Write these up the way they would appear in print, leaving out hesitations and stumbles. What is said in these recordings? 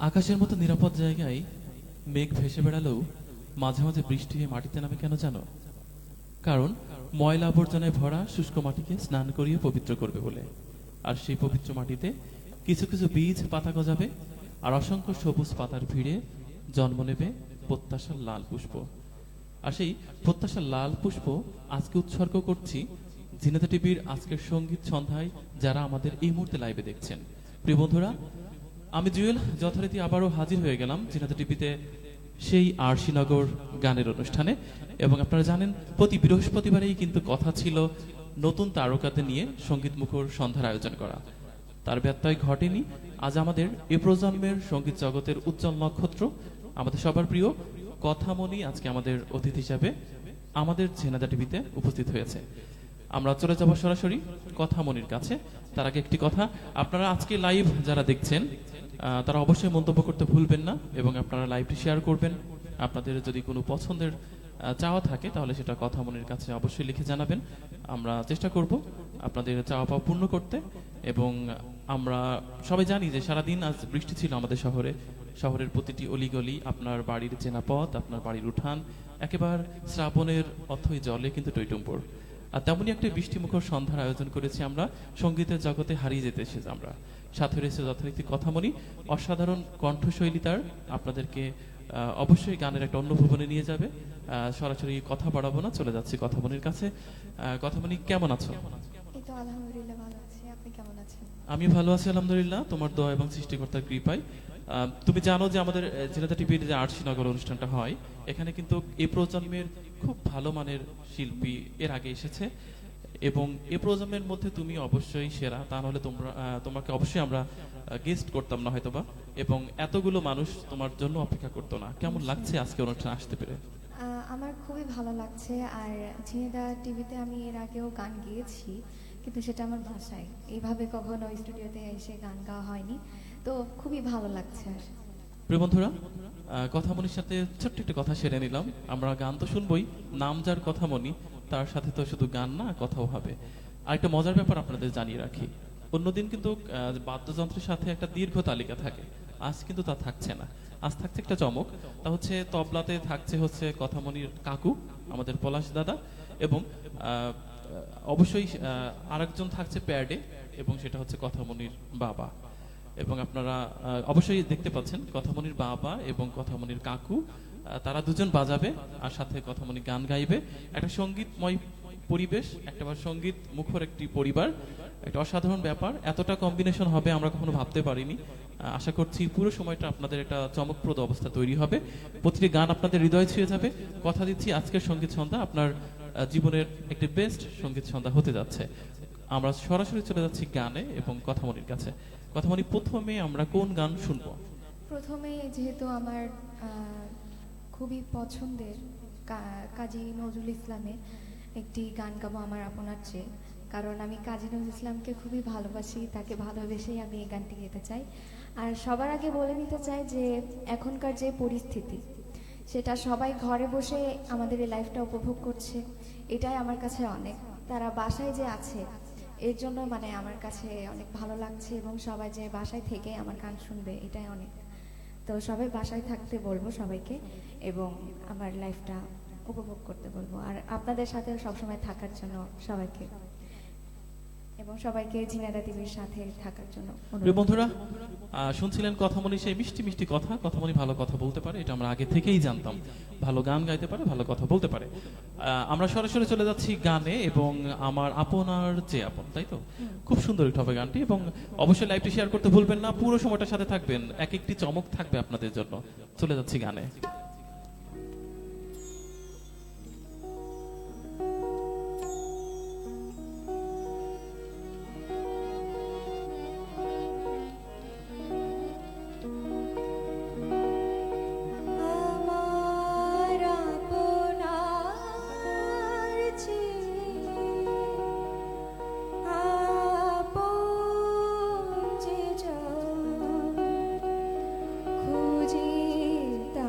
আকাশের মতো নিরাপদ জায়গায় মেঘ ভেসে বেড়ালেও মাঝে মাঝে বৃষ্টি হয়ে মাটিতে নামে কেন জানো? কারণ ময়লা আবর্জনায় ভরা শুষ্ক মাটিকে স্নান করিয়ে পবিত্র করবে বলে। আর সেই পবিত্র মাটিতে কিছু কিছু বীজ পাতা গজাবে, আর অসংখ্য সবুজ পাতার ভিড়ে জন্ম নেবে প্রত্যাশার লাল পুষ্প। আর সেই প্রত্যাশার লাল পুষ্প আজকে উৎসর্গ করছি ঝিনাইদহ টিভির আজকের সঙ্গীত সন্ধ্যায় যারা আমাদের এই মুহূর্তে লাইভে দেখছেন। প্রিয় বন্ধুরা, আমি জুয়েল যথারীতি আবারও হাজির হয়ে গেলাম ঝিনাইদহ টিভিতে সেই আরশিনগর গানের অনুষ্ঠানে। এবং আপনারা জানেন প্রতি বৃহস্পতিবারেই কিন্তু কথা ছিল নতুন তারকাদের নিয়ে সঙ্গীত মুখর সন্ধ্যার আয়োজন করা। তার ব্যত্যয় ঘটেনি। আজ আমাদের এ প্রজন্মের সঙ্গীত জগতের উজ্জ্বল নক্ষত্র, আমাদের সবার প্রিয় কথামণি আজকে আমাদের অতিথি হিসাবে আমাদের ঝিনাইদহ টিভিতে উপস্থিত হয়েছে। আমরা চলে যাব সরাসরি কথামণির কাছে। তার আগে একটি কথা, আপনারা আজকে লাইভ যারা দেখছেন তারা অবশ্যই মন্তব্য করতে ভুলবেন না এবং আপনারা লাইভটি শেয়ার করবেন। আপনাদের যদি কোনো পছন্দের চাওয়া থাকে তাহলে সেটা কথামণির কাছে অবশ্যই লিখে জানাবেন। আমরা চেষ্টা করব আপনাদের চাওয়া পাওয়া পূর্ণ করতে। এবং আমরা সবাই জানি যে সারাদিন আজ বৃষ্টি ছিল আমাদের শহরে। শহরের প্রতিটি অলিগলি, আপনার বাড়ির চেনা পথ, আপনার বাড়ির উঠান একেবারে শ্রাবণের অথই জলে কিন্তু টইটুম্বর। আর তেমনই একটা বৃষ্টিমুখর সন্ধ্যার আয়োজন করেছি আমরা, সঙ্গীতের জগতে হারিয়ে যেতে এসেছি আমরা। সাথে রয়েছে যথারীতি কথামণি, অসাধারণ কণ্ঠশৈলী তার, আপনাদেরকে অবশ্যই গানের একটা অন্য ভুবনে নিয়ে যাবে। সরাসরি কথা বাড়াবো না, চলে যাচ্ছি কথামণির কাছে। কথামণি, কেমন আছো? এই তো আলহামদুলিল্লাহ ভালো আছি। আপনি কেমন আছেন? আমি ভালো আছি আলহামদুলিল্লাহ, তোমার দোয়া এবং সৃষ্টিকর্তার কৃপায়। তুমি জানো যে আমাদের ঝিনাইদহ টিভির যে আরশিনগর অনুষ্ঠানটা হয়, এখানে কিন্তু এই প্রজন্মের খুব ভালো মানের শিল্পী এর আগে এসেছে এবং এ প্রজন্মের মধ্যে তুমি অবশ্যই সেরা। তা নাহলে তোমাকে অবশ্যই আমরা গেস্ট করতাম না হয়তোবা, এবং এতগুলো মানুষ তোমার জন্য অপেক্ষা করতো না। কেমন লাগছে আজকে অনুষ্ঠানে আসতে পেরে? আমার খুবই ভালো লাগছে। আর ঝিনাইদহ টিভিতে আমি এর আগেও গান গেয়েছি, কিন্তু সেটা আমার বাসায়, এইভাবে কখনো স্টুডিওতে এসে গান গাওয়া হয়নি। তো খুবই ভালো লাগছে। প্রিয় বন্ধুরা, কথামণির সাথে ছোট্ট একটা কথা সেরে নিলাম। আমরা গান তো শুনবই, নাম যার কথামণি তার সাথে তো শুধু গান না, কথাও হবে। আর একটা মজার ব্যাপার আপনাদের জানিয়ে রাখি, অন্যদিন কিন্তু বাদ্যযন্ত্রের সাথে একটা দীর্ঘ তালিকা থাকে, আজ কিন্তু তা থাকছে না। আজ থাকছে একটা চমক, তা হচ্ছে তবলাতে থাকছে হচ্ছে কথামণির কাকু, আমাদের পলাশ দাদা, এবং অবশ্যই আরেকজন থাকছে প্যাডে, এবং সেটা হচ্ছে কথামণির বাবা। এবং আপনারা অবশ্যই দেখতে পাচ্ছেন কথামণির বাবা এবং কথামণির কাকু, তারা দুজন বাজাবে আর সাথে কথামণি গান গাইবে। একটা সঙ্গীতময় পরিবেশ, একটা সঙ্গীত মুখর একটি পরিবার, একটা অসাধারণ ব্যাপার। এতটা কম্বিনেশন হবে আমরা কখনো ভাবতে পারিনি। আশা করছি পুরো সময়টা আপনাদের একটা চমকপ্রদ অবস্থা তৈরি হবে, প্রতিটি গান আপনাদের হৃদয় ছুঁয়ে যাবে। কথা দিচ্ছি আজকের সঙ্গীত সন্ধ্যা আপনার জীবনের একটি বেস্ট সঙ্গীত সন্ধ্যা হতে যাচ্ছে। আমরা সরাসরি চলে যাচ্ছি গানে এবং কথামণির কাছে। কথামণি, প্রথমে আমরা কোন গান শুনবো? প্রথমে যেহেতু আমার খুবই পছন্দের কাজী নজরুল ইসলামের একটি গান গাবো, আমার আপনার চেয়ে। কারণ আমি কাজী নজরুল ইসলামকে খুবই ভালোবাসি, তাকে ভালোবেসেই আমি এই গানটি গেতে চাই। আর সবার আগে বলে নিতে চাই যে এখনকার যে পরিস্থিতি, সেটা সবাই ঘরে বসে আমাদের এই লাইফটা উপভোগ করছে, এটাই আমার কাছে অনেক। তারা বাসায় যে আছে এর জন্য মানে আমার কাছে অনেক ভালো লাগছে, এবং সবাই যে বাসায় থেকে আমার গান শুনবে এটাই অনেক। তো সবাই বাসায় থাকতে বলবো সবাইকে, এবং আমার লাইফটা উপভোগ করতে বলবো, আর আপনাদের সাথে সবসময় থাকার জন্য সবাইকে, এবং সবাইকে ঝিনাইদহ টিভির সাথে থাকার জন্য প্রিয় বন্ধুরা, শুনছিলেন কথামণি সেই মিষ্টি মিষ্টি কথা। কথামণি ভালো কথা বলতে পারে, এটা আমরা আগে থেকেই জানতাম। ভালো গান গাইতে পারে, ভালো কথা বলতে পারে। আমরা সরাসরি চলে যাচ্ছি গানে, এবং আমার আপনার যে আপন, তাই তো? খুব সুন্দর একটু হবে গানটি, এবং অবশ্যই লাইভটি শেয়ার করতে ভুলবেন না। পুরো সময়টার সাথে থাকবেন, এক একটি চমক থাকবে আপনাদের জন্য। চলে যাচ্ছি গানে। খুঁজে তা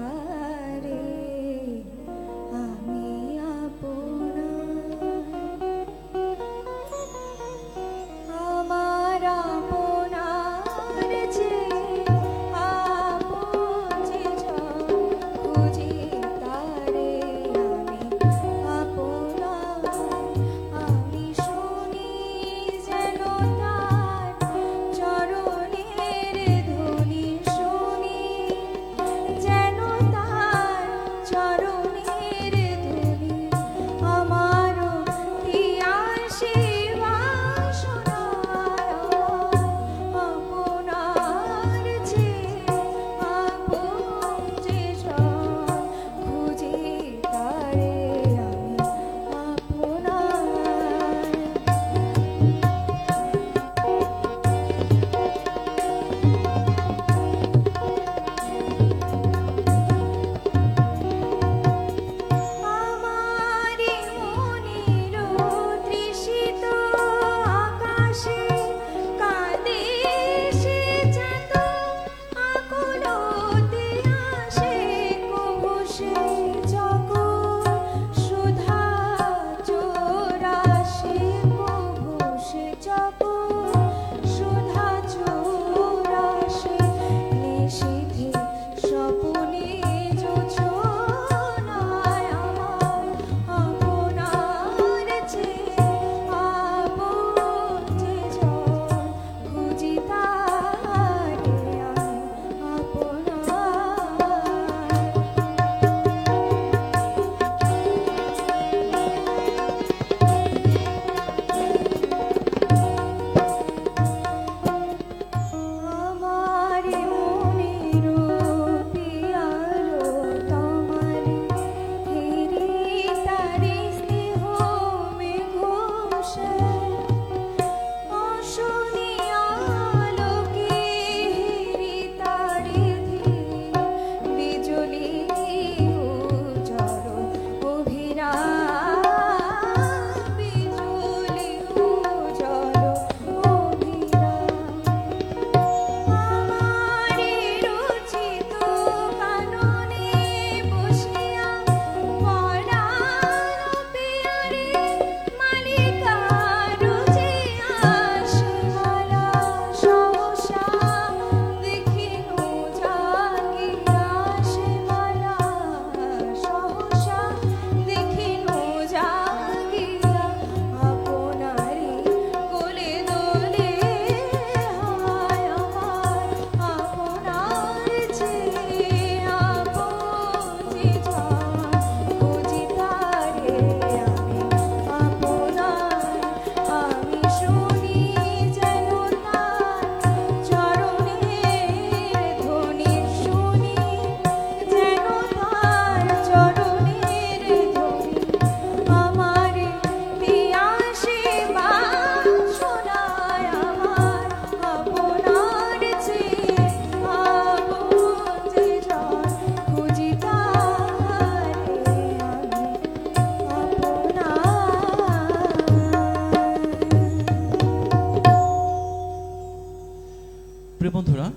বন্ধুরা,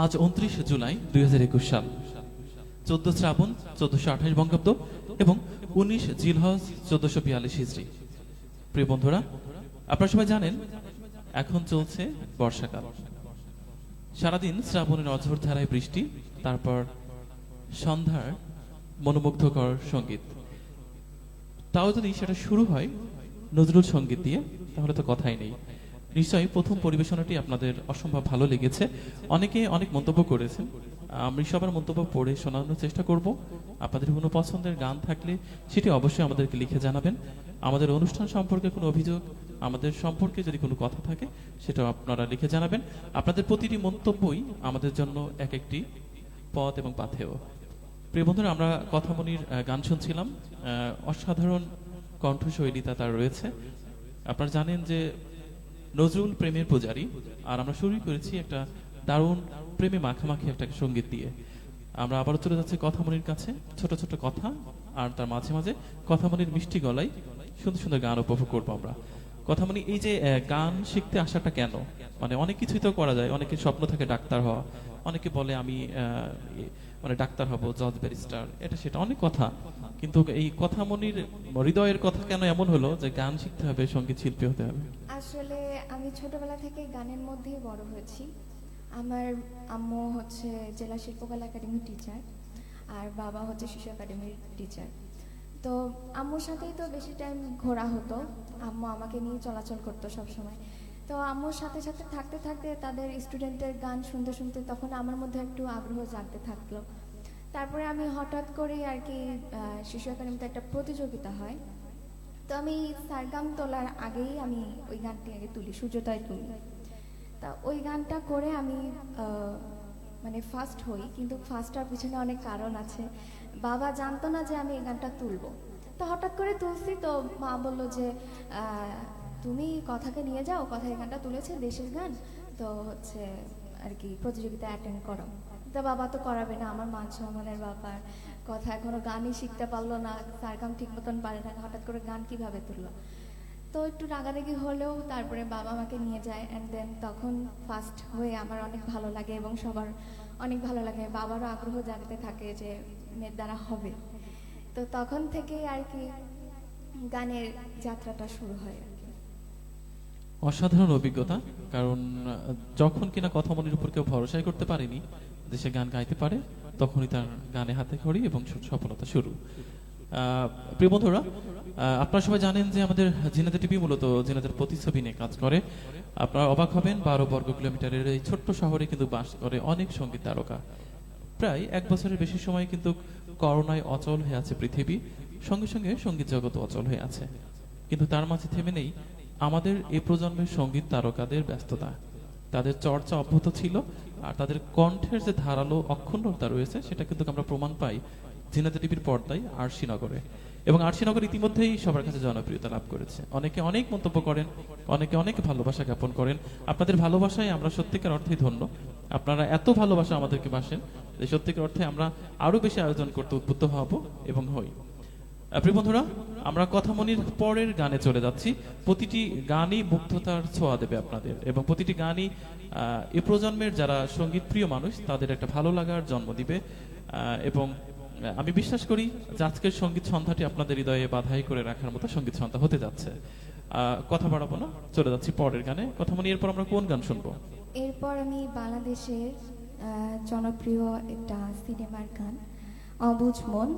আজ 29 জুলাই 2021 সাল, 14 শ্রাবণ 1428 বঙ্গাব্দ এবং 19 জিলহজ 1442 হিজরি। প্রিয় বন্ধুরা, আপনারা সবাই জানেন এখন চলছে বর্ষাকাল। সারাদিন শ্রাবণের অঝোর ধারায় বৃষ্টি, তারপর সন্ধ্যার মনোমুগ্ধকর সঙ্গীত। তাও যদি সেটা শুরু হয় নজরুল সঙ্গীত দিয়ে, তাহলে তো কথাই নেই। নিশ্চয়ই প্রথম পরিবেশনাটি আপনাদের অসম্ভব ভালো লেগেছে। অনেকে অনেক মন্তব্য করেছেন, আমি সবার মন্তব্য পড়ে শোনানোর চেষ্টা করব। আপনাদের কোনো পছন্দের গান থাকলে সেটি অবশ্যই আমাদেরকে লিখে জানাবেন। আমাদের অনুষ্ঠান সম্পর্কে কোনো অভিযোগ, আমাদের সম্পর্কে যদি কোনো কথা থাকে, সেটাও আপনারা লিখে জানাবেন। আপনাদের প্রতিটি মন্তব্যই আমাদের জন্য এক একটি পথ এবং পাথেয়। প্রিয় বন্ধুরা, আমরা কথামনির গান শুনছিলাম। অসাধারণ কণ্ঠশৈলীতা তার রয়েছে। আপনারা জানেন যে নজরুল প্রেমের পূজারী, আর আমরা শুরু করেছি একটা দারুণ প্রেমে মাখামাখি একটা সঙ্গীত দিয়ে। আমরা আবারও চলে যাচ্ছি কথামনির কাছে। ছোট ছোট কথা আর তার মাঝে মাঝে কথামনির মিষ্টি গলায় সুন্দর সুন্দর গান উপভোগ করবো আমরা। কথামনি, এই যে গান শিখতে আসাটা কেন? মানে অনেক কিছুই তো করা যায়। অনেকের স্বপ্ন থাকে ডাক্তার হওয়া, অনেকে বলে আমি মানে ডাক্তার হব, জজ, ব্যারিস্টার, এটা সেটা অনেক কথা। কিন্তু এই কথামনির হৃদয়ের কথা কেন এমন হলো যে গান শিখতে হবে, সঙ্গীত শিল্পী হতে হবে? আসলে আমি ছোটবেলা থেকে গানের মধ্যেই বড় হয়েছি। আমার আম্মু হচ্ছে জেলা শিল্পকলা একাডেমির টিচার, আর বাবা হচ্ছে শিশু একাডেমির টিচার। তো আম্মুর সাথেই তো বেশি টাইম ঘোরা হতো, আম্মু আমাকে নিয়ে চলাচল করতো সব সময়। তো আম্মুর সাথে সাথে থাকতে থাকতে তাদের স্টুডেন্টের গান শুনতে শুনতে তখন আমার মধ্যে একটু আগ্রহ জাগতে থাকলো। তারপরে আমি হঠাৎ করে আর কি শিশু একাডেমিতে একটা প্রতিযোগিতা হয়, তো আমি সারগাম তোলার আগেই আমি ওই গানটি আগে তুলি, সূর্যোদয় তুলি। তা ওই গানটা করে আমি মানে ফার্স্ট হই, কিন্তু ফার্স্ট হওয়ার পিছনে অনেক কারণ আছে। বাবা জানতো না যে আমি এই গানটা তুলবো, তো হঠাৎ করে তুলছি। তো মা বললো যে তুমি কথাকে নিয়ে যাও, কথা এই গানটা তুলেছে, দেশের গান, তো হচ্ছে আর কি প্রতিযোগিতা অ্যাটেন্ড করো। তা বাবা তো করাবে না, আমার মান সম্মানের ব্যাপার, কথা এখনো গানই শিখতে পারলো না, সারগাম ঠিক মতন পারে না, হঠাৎ করে গান কিভাবে তুললো। তো একটু রাগারাগি হলেও তারপরে বাবা আমাকে নিয়ে যায়, অ্যান্ড দেন তখন ফার্স্ট হয়ে আমার অনেক ভালো লাগে এবং সবার অনেক ভালো লাগে। বাবারও আগ্রহ জাগতে থাকে যে মেয়ের দ্বারা হবে। তো তখন থেকেই আর কি গানের যাত্রাটা শুরু হয় আর কি। অসাধারণ অভিজ্ঞতা। কারণ যখন কিনা কথামনির উপর কেউ ভরসাই করতে পারেনি যে সে গান গাইতে পারে, তখনই তার গানে হাতে খড়ি এবং সফলতা শুরু। প্রিয় বন্ধুরা, আপনারা সবাই জানেন যে আমাদের ঝিনাইদহ টিভি মূলত ঝিনাইদহের প্রতিচ্ছবি নিয়ে কাজ করে। আপনারা অবাক হবেন, 12 বর্গ কিলোমিটারের এই ছোট্ট শহরে কিন্তু বাস করে অনেক সঙ্গীত তারকা। প্রায় 1 বছরের বেশি সময় কিন্তু করোনায় অচল হয়ে আছে পৃথিবী, সঙ্গে সঙ্গে সঙ্গীত জগৎ অচল হয়ে আছে। কিন্তু তার মাঝে থেমে নেই আমাদের এই প্রজন্মের সঙ্গীত তারকাদের ব্যস্ততা। তাদের চর্চা অব্যাহত ছিল, আর তাদের কণ্ঠের যে ধারালো অক্ষুণ্ণতা রয়েছে সেটা কিন্তু আমরা প্রমাণ পাই ঝিনাইদহ টিভির পর্দায় আরশিনগরে। এবং আরশিনগর ইতিমধ্যেই সবার কাছে জনপ্রিয়তা লাভ করেছে। অনেকে অনেক মন্তব্য করেন, অনেকে অনেক ভালোবাসা জ্ঞাপন করেন। আপনাদের ভালোবাসায় আমরা সত্যিকার অর্থেই ধন্য। আপনারা এত ভালোবাসা আমাদেরকে বাসেন যে সত্যিকার অর্থে আমরা আরো বেশি আয়োজন করতে উদ্বুদ্ধ হব এবং হই। প্রিয় বন্ধুরা, আমরা কথামনির পরের গানে চলে যাচ্ছি। প্রতিটি গানই মুগ্ধতার ছোঁয়া দেবে আপনাদের, এবং প্রতিটি গানই এ প্রজন্মের যারা সঙ্গীত প্রিয় মানুষ তাদের একটা ভালো লাগার জন্ম দিবে। এবং আমি বিশ্বাস করি যে আজকের সঙ্গীত সন্ধ্যাটি আপনাদের হৃদয়ে বাধাই করে রাখার মতো সঙ্গীত সন্ধ্যা হতে যাচ্ছে। কথা বাড়াবো না, চলে যাচ্ছি পরের গানে। কথামনি, এরপর আমরা কোন গান শুনবো? এরপর আমি বাংলাদেশের জনপ্রিয় একটা সিনেমার গান অবুঝ মন,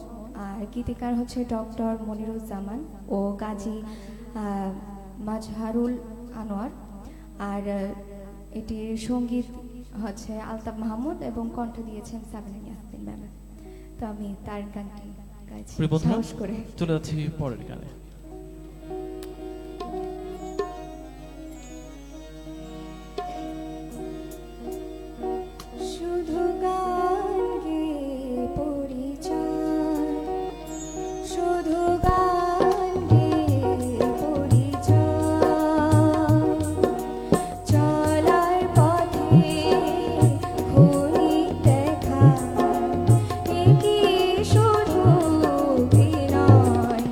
আর গীতিকার হচ্ছে ডক্টর মনিরুজ্জামান ও গাজী মাজহারুল আনোয়ার, আর এটির সঙ্গীত হচ্ছে আলতাফ মাহমুদ এবং কণ্ঠ দিয়েছেন সাবিনা ইয়াসমিন ম্যাম। তো আমি তার গানটি গাইছি সাহস করে। চলে যাচ্ছি পরের গানে। শুধু গান গেয়ে পরিচয়, শুধু গান গেয়ে পরিচয়, চলার পথে ক্ষণিক দেখা, এ কি শুধু বিনয়।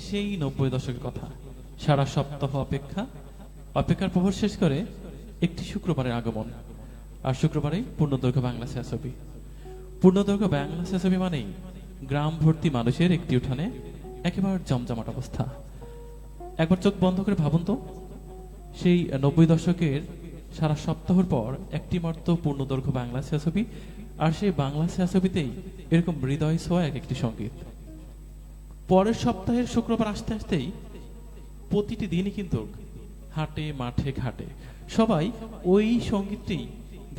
সেই 90 দশকের কথা। সারা সপ্তাহ অপেক্ষা, অপেক্ষার প্রহর শেষ করে একটি শুক্রবারের আগমন। আর শুক্রবারেই পূর্ণদৈর্ঘ্য বাংলা ছায়াছবি। পূর্ণদৈর্ঘ্য বাংলা ছায়াছবি মানেই গ্রাম ভর্তি মানুষের একটি উঠানে একেবারে জমজমাট অবস্থা। একবার চোখ বন্ধ করে ভাবুন তো, সেই 90 দশকের সারা সপ্তাহের পর একটি মাত্র পূর্ণদৈর্ঘ্য বাংলা ছায়াছবি, আর সেই বাংলা ছায়াছবিতেই এরকম হৃদয় ছোঁয়া এক একটি সঙ্গীত। পরের সপ্তাহের শুক্রবার আসতে আসতেই প্রতিটি দিনই কিন্তু হাটে মাঠে ঘাটে সবাই ওই সঙ্গীতটি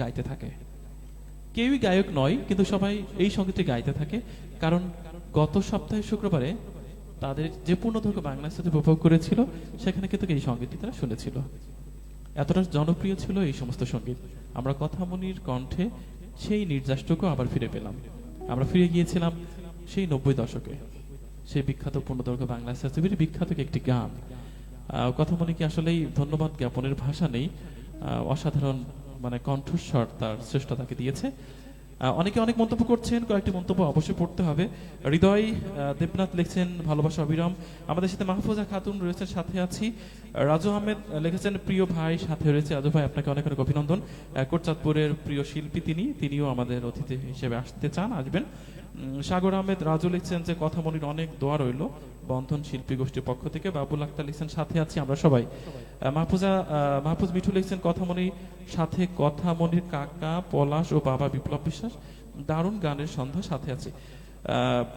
গাইতে থাকে। কেউই গায়ক নয়, কিন্তু সবাই এই সঙ্গীতটি গাইতে থাকে, কারণ গত সপ্তাহের শুক্রবারে তাদের যে পূর্ণদৈর্ঘ্য বাংলা সাথে উপভোগ করেছিল সেখানে কিন্তু এই সঙ্গীতটি তারা শুনেছিল। এতটা জনপ্রিয় ছিল এই সমস্ত সঙ্গীত। আমরা কথামনির কণ্ঠে সেই নির্যাসটুকু আবার ফিরে পেলাম। আমরা ফিরে গিয়েছিলাম সেই 90 দশকে, সেই বিখ্যাত পূর্ণদৈর্ঘ্য বাংলা ছায়াছবির বিখ্যাত একটি গান। কথামনিকে আসলেই ধন্যবাদ জ্ঞাপনের ভাষা নেই। অসাধারণ মানে কণ্ঠস্বর তার শ্রেষ্ঠতাকে দিয়েছে। অনেকে অনেক মন্তব্য করছেন, কয়েকটি মন্তব্য অবশ্যই পড়তে হবে। হৃদয় দেবনাথ লিখছেন ভালোবাসা অবিরাম। আমাদের সাথে মাহফুজা খাতুন রয়েছেন, সাথে আছি। রাজু আহমেদ লিখেছেন প্রিয় ভাই, সাথে রয়েছে রাজু ভাই, আপনাকে অনেক অনেক অভিনন্দন। কোটচাঁদপুরের প্রিয় শিল্পী তিনিও আমাদের অতিথি হিসেবে আসতে চান, আসবেন। সাগর আহমেদ রাজু লিখছেন যে কথামনির অনেক দোয়া রইল বন্ধন শিল্পী গোষ্ঠীর পক্ষ থেকে। বাবুল আক্তার লিখছেন সাথে আছি আমরা সবাই। মাহফুজ মিঠু লিখছেন কথামনির সাথে কথামনির কাকা পলাশ ও বাবা বিপ্লব বিশ্বাস, দারুণ গানের সন্ধ্যা, সাথে আছে।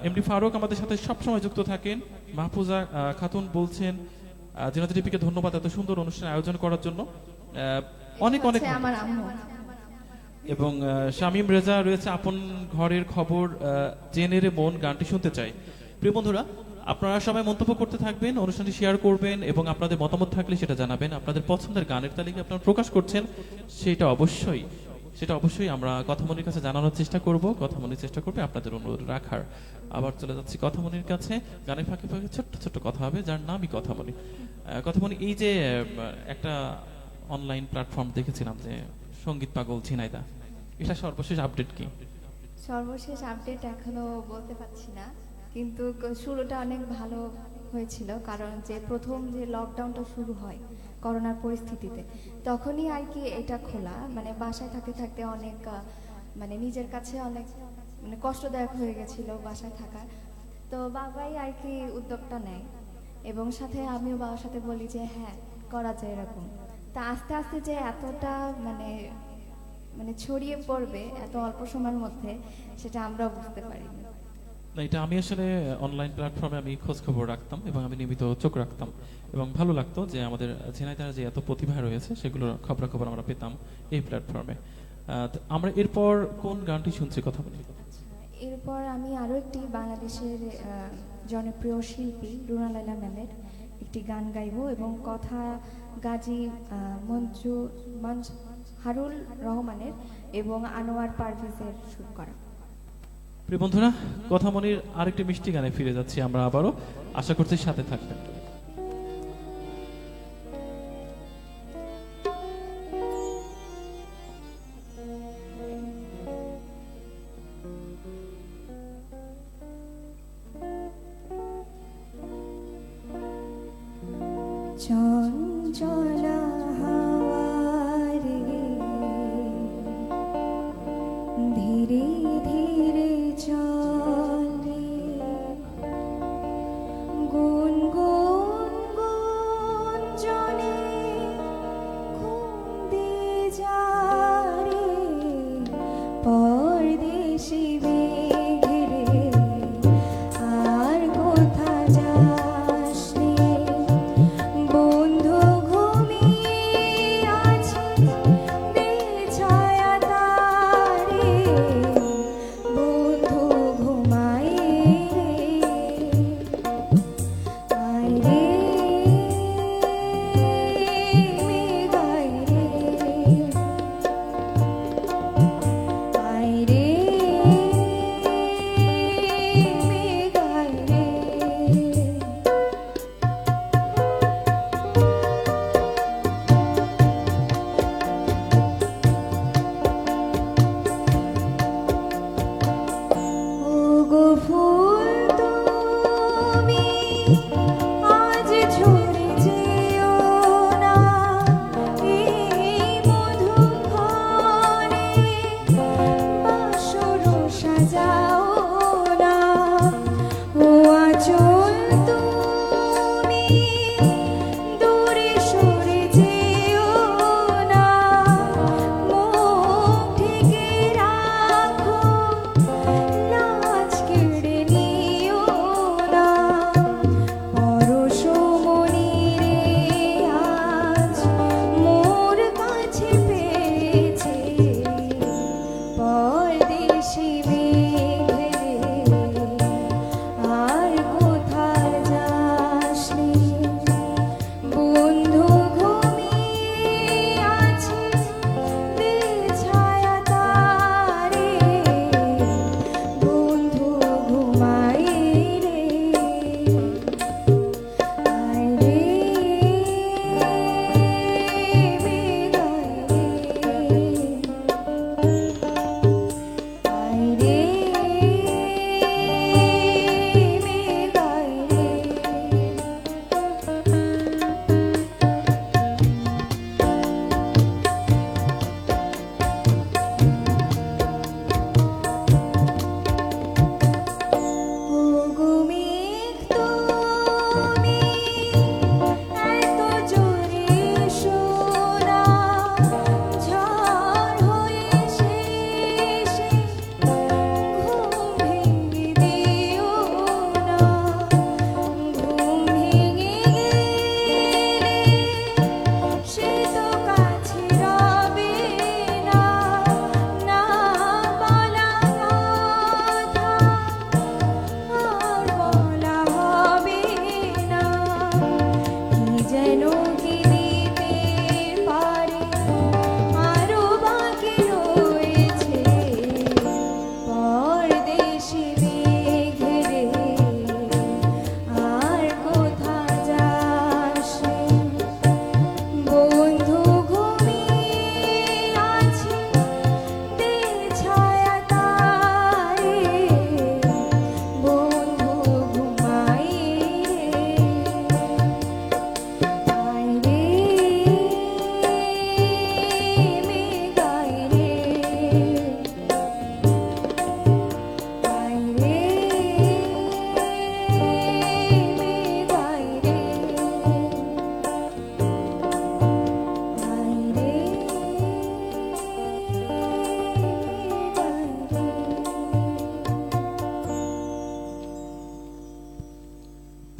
এমডি ফারুক আমাদের সাথে সবসময় যুক্ত থাকেন। মাহফুজা খাতুন বলছেন জিনাত টিপিকে ধন্যবাদ এত সুন্দর অনুষ্ঠান আয়োজন করার জন্য। অনেক অনেক আমার আম্মু। এবং শামীম রেজা রয়েছে আপন ঘরের খবর জেনে রে মন গানটি শুনতে চাই। প্রিয় বন্ধুরা, আপনারা সবাই মন্তব্য করতে থাকবেন, অনুষ্ঠানটি শেয়ার করবেন এবং আপনাদের মতামত থাকলে সেটা জানাবেন। আপনাদের পছন্দের গানের তালিকা আপনারা প্রকাশ করছেন, সেটা অবশ্যই আমরা কথামনির কাছে জানানোর চেষ্টা করব। কথামনির চেষ্টা করবে আপনাদের অনুরোধ রাখার। আবার চলে যাচ্ছি কথামনির কাছে। গানের ফাঁকে ফাঁকে ছোট্ট ছোট্ট কথা হবে, যার নামই কথামনি। কথামনি, এই যে একটা অনলাইন প্ল্যাটফর্ম দেখেছিলাম যে সঙ্গীত পাগল ঝিনাইদা, এটা সর্বশেষ আপডেট কি? সর্বশেষ আপডেট এখনো বলতে পারছি না, কিন্তু শুরুটা অনেক ভালো হয়েছিল। কারণ যে প্রথম যে লকডাউনটা শুরু হয় করোনার পরিস্থিতিতে, তখনই আর কি এটা খোলা। মানে বাসায় থাকতে থাকতে অনেক মানে নিজের কাছে অনেক মানে কষ্টদায়ক হয়ে গেছিল বাসায় থাকা। তো বাবাই আর কি উদ্যোগটা নেয়, এবং সাথে আমিও বাবার সাথে বলি যে হ্যাঁ করা যায় এরকম। তা আস্তে আস্তে যে এতটা মানে মানে ছড়িয়ে পড়বে এত অল্প সময়ের মধ্যে, সেটা আমরাও বুঝতে পারিনি। না, এটা আমি আসলে অনলাইন প্ল্যাটফর্মে আমি খোঁজ খবর রাখতাম এবং আমি নিয়মিত চোখ রাখতাম, এবং ভালো লাগতো যে আমাদের ঝিনাইদহের যে এত প্রতিভা রয়েছে সেগুলোর খবরাখবর আমরা পেতাম এই প্ল্যাটফর্মে। আমরা এরপর কোন গানটি শুনছি কথা বলি? এরপর আমি আরও একটি বাংলাদেশের জনপ্রিয় শিল্পী রুনা লায়লা ম্যামের একটি গান গাইব, এবং কথা গাজী হারুল রহমানের এবং আনোয়ার পারভেজের সুর করা। প্রিয় বন্ধুরা, কথামনির আরেকটি মিষ্টি গানে ফিরে যাচ্ছি আমরা আবারও। আশা করছি সাথে থাকবেন। চঞ্চলা হাওয়ারে ধীরে ধীরে চলে, গুনগুন গুঞ্জনে খুন্দে যারে, পরদেশি মেঘরে আর কোথা যাস রে, বন্ধু ঘুম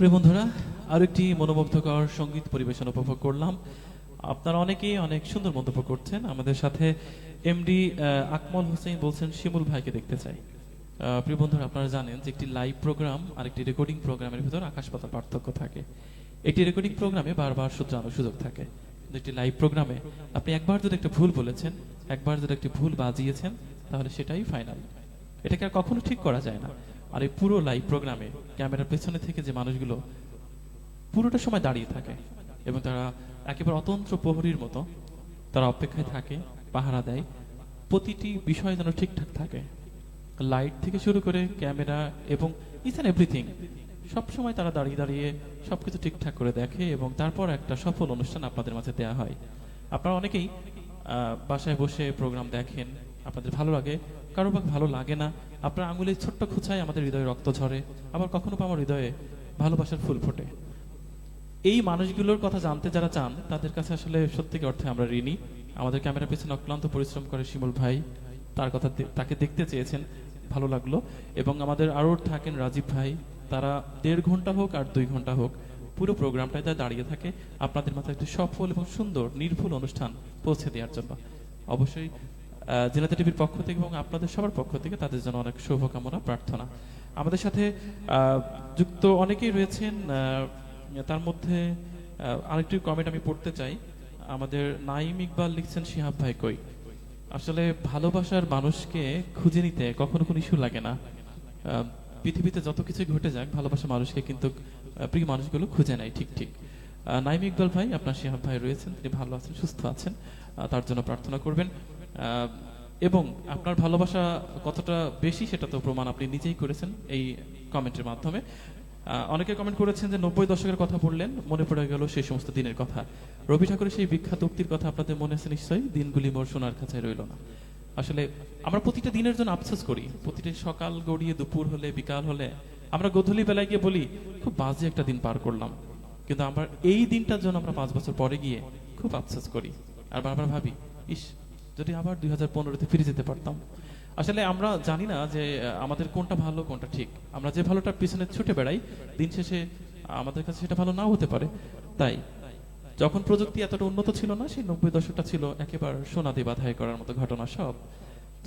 প্রিয় বন্ধুরা, আর একটি মনোমুগ্ধকর সঙ্গীত পরিবেশন উপভোগ করলাম। আপনারা অনেকেই অনেক সুন্দর মন্তব্য করছেন। আমাদের সাথে এমডি আকমল হোসেন বলছেন শিমুল ভাইকে দেখতে চাই। প্রিয় বন্ধুরা, আপনারা জানেন যে একটি লাইভ প্রোগ্রাম আর একটি রেকর্ডিং প্রোগ্রামের ভিতর আকাশ পাতাল পার্থক্য থাকে। একটি রেকর্ডিং প্রোগ্রামে বারবার শুধরানোর সুযোগ থাকে, কিন্তু একটি লাইভ প্রোগ্রামে আপনি একবার যদি একটা ভুল বলেছেন, একবার যদি একটি ভুল বাজিয়েছেন, তাহলে সেটাই ফাইনাল। এটাকে আর কখনো ঠিক করা যায় না। আর এই পুরো লাইভ প্রোগ্রামে ক্যামেরার পেছনে থেকে যে মানুষগুলো পুরোটা সময় দাঁড়িয়ে থাকে এবং তারা একেবারে অতন্ত্র প্রহরীর মতো তারা অপেক্ষায় থাকে, পাহারা দেয়, প্রতিটি বিষয় যেন ঠিকঠাক থাকে। লাইট থেকে শুরু করে ক্যামেরা এবং ইচ অ্যান্ড এভরিথিং সবসময় তারা দাঁড়িয়ে দাঁড়িয়ে সবকিছু ঠিকঠাক করে দেখে এবং তারপর একটা সফল অনুষ্ঠান আপনাদের মাঝে দেয়া হয়। আপনারা অনেকেই বাসায় বসে প্রোগ্রাম দেখেন, আপনাদের ভালো লাগে, কারো বা ভালো লাগে না। আপনার আঙুলের ছোট্ট খুঁচায় আমাদের হৃদয়ে রক্ত ঝরে, আবার কখনো বা আমার হৃদয়ে ভালোবাসার ফুল ফোটে। এই মানুষগুলোর কথা জানতে যারা চান, তাদের কাছে আসলে সত্যিকার অর্থে আমরা ঋণী। আমাদের ক্যামেরার পেছনে অক্লান্ত পরিশ্রম করে শিমুল ভাই, তার কথা তাকে দেখতে চেয়েছেন, ভালো লাগলো। এবং আমাদের আরও থাকেন রাজীব ভাই, তারা 1.5 ঘন্টা হোক আর 2 ঘন্টা হোক পুরো প্রোগ্রামটায় তারা দাঁড়িয়ে থাকে আপনাদের মাথায় একটি সফল এবং সুন্দর নির্ভুল অনুষ্ঠান পৌঁছে দেওয়ার জন্য। অবশ্যই জেনারেল টিভির পক্ষ থেকে এবং আপনাদের সবার পক্ষ থেকে তাদের জন্য অনেক শুভকামনা, প্রার্থনা। আমাদের সাথে যুক্ত অনেকেই রয়েছেন, তার মধ্যে আরেকটি কমেন্ট আমি পড়তে চাই। আমাদের নাইম ইকবাল লিখছেন, শিহাব ভাই কই? আসলে ভালোবাসার মানুষকে খুঁজে নিতে কখনো কোনো ইস্যু লাগে না। পৃথিবীতে যত কিছু ঘটে যাক, ভালোবাসার মানুষকে কিন্তু প্রিয় মানুষগুলো খুঁজে নেয়। ঠিক ঠিক নাইম ইকবাল ভাই, আপনার শিহাব ভাই রয়েছেন, তিনি ভালো আছেন, সুস্থ আছেন, তার জন্য প্রার্থনা করবেন। এবং আপনার ভালোবাসা কতটা বেশি সেটা তো প্রমাণ আপনি নিজেই করেছেন এই কমেন্টের মাধ্যমে। অনেকে কমেন্ট করেছেন যে 90 দশকের কথা বললেন, মনে পড়ে গেল সেই সমস্ত দিনের কথা। রবি ঠাকুরের সেই বিখ্যাত উক্তির কথা আপনাদের মনে আছে নিশ্চয়ই, দিনগুলি মোর সোনার খাঁচায় রইল না। আসলে আমরা প্রতিটা দিনের জন্য আফসোস করি। প্রতিটা সকাল গড়িয়ে দুপুর হলে, বিকাল হলে আমরা গোধূলি বেলায় গিয়ে বলি খুব বাজে একটা দিন পার করলাম, কিন্তু আমরা এই দিনটার জন্য আমরা 5 বছর পরে গিয়ে খুব আফসোস করি আর বারবার ভাবি, ইস যদি আবার 2015-তে ফিরে যেতে পারতাম। আসলে আমরা জানি না যে আমাদের কোনটা ভালো কোনটা ঠিক। আমরা যে ভালোটার পিছনে ছুটে বেড়াই, দিন শেষে আমাদের কাছে সেটা ভালো নাও হতে পারে। তাই যখন প্রযুক্তি এতটা উন্নত ছিল না, সেই 90 দশকটা ছিল একেবারে সোনাদি বাধাই করার মতো ঘটনা সব।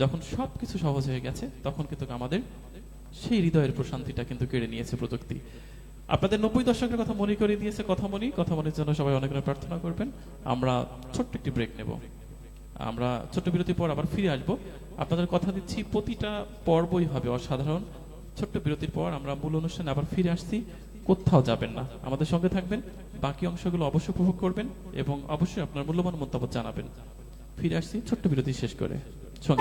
যখন সবকিছু সহজ হয়ে গেছে, তখন কিন্তু আমাদের সেই হৃদয়ের প্রশান্তিটা কিন্তু কেড়ে নিয়েছে প্রযুক্তি। আপনাদের 90 দশকের কথা মনে করে দিয়েছে কথামনির জন্য সবাই অনেক অনেক প্রার্থনা করবেন। আমরা ছোট্ট একটি ব্রেক নেব, আমরা ছোট্ট বিরতির পর আবার ফিরে আসব। আপনাদের কথা দিচ্ছি প্রতিটা পর্বই হবে অসাধারণ। ছোট্ট বিরতির পর আমরা মূল অনুষ্ঠানে আবার ফিরে আসছি, কোথাও যাবেন না, আমাদের সঙ্গে থাকবেন, বাকি অংশগুলো অবশ্যই উপভোগ করবেন এবং অবশ্যই আপনার মূল্যবান মন্তব্য জানাবেন। ফিরে আসছি ছোট্ট বিরতি শেষ করে।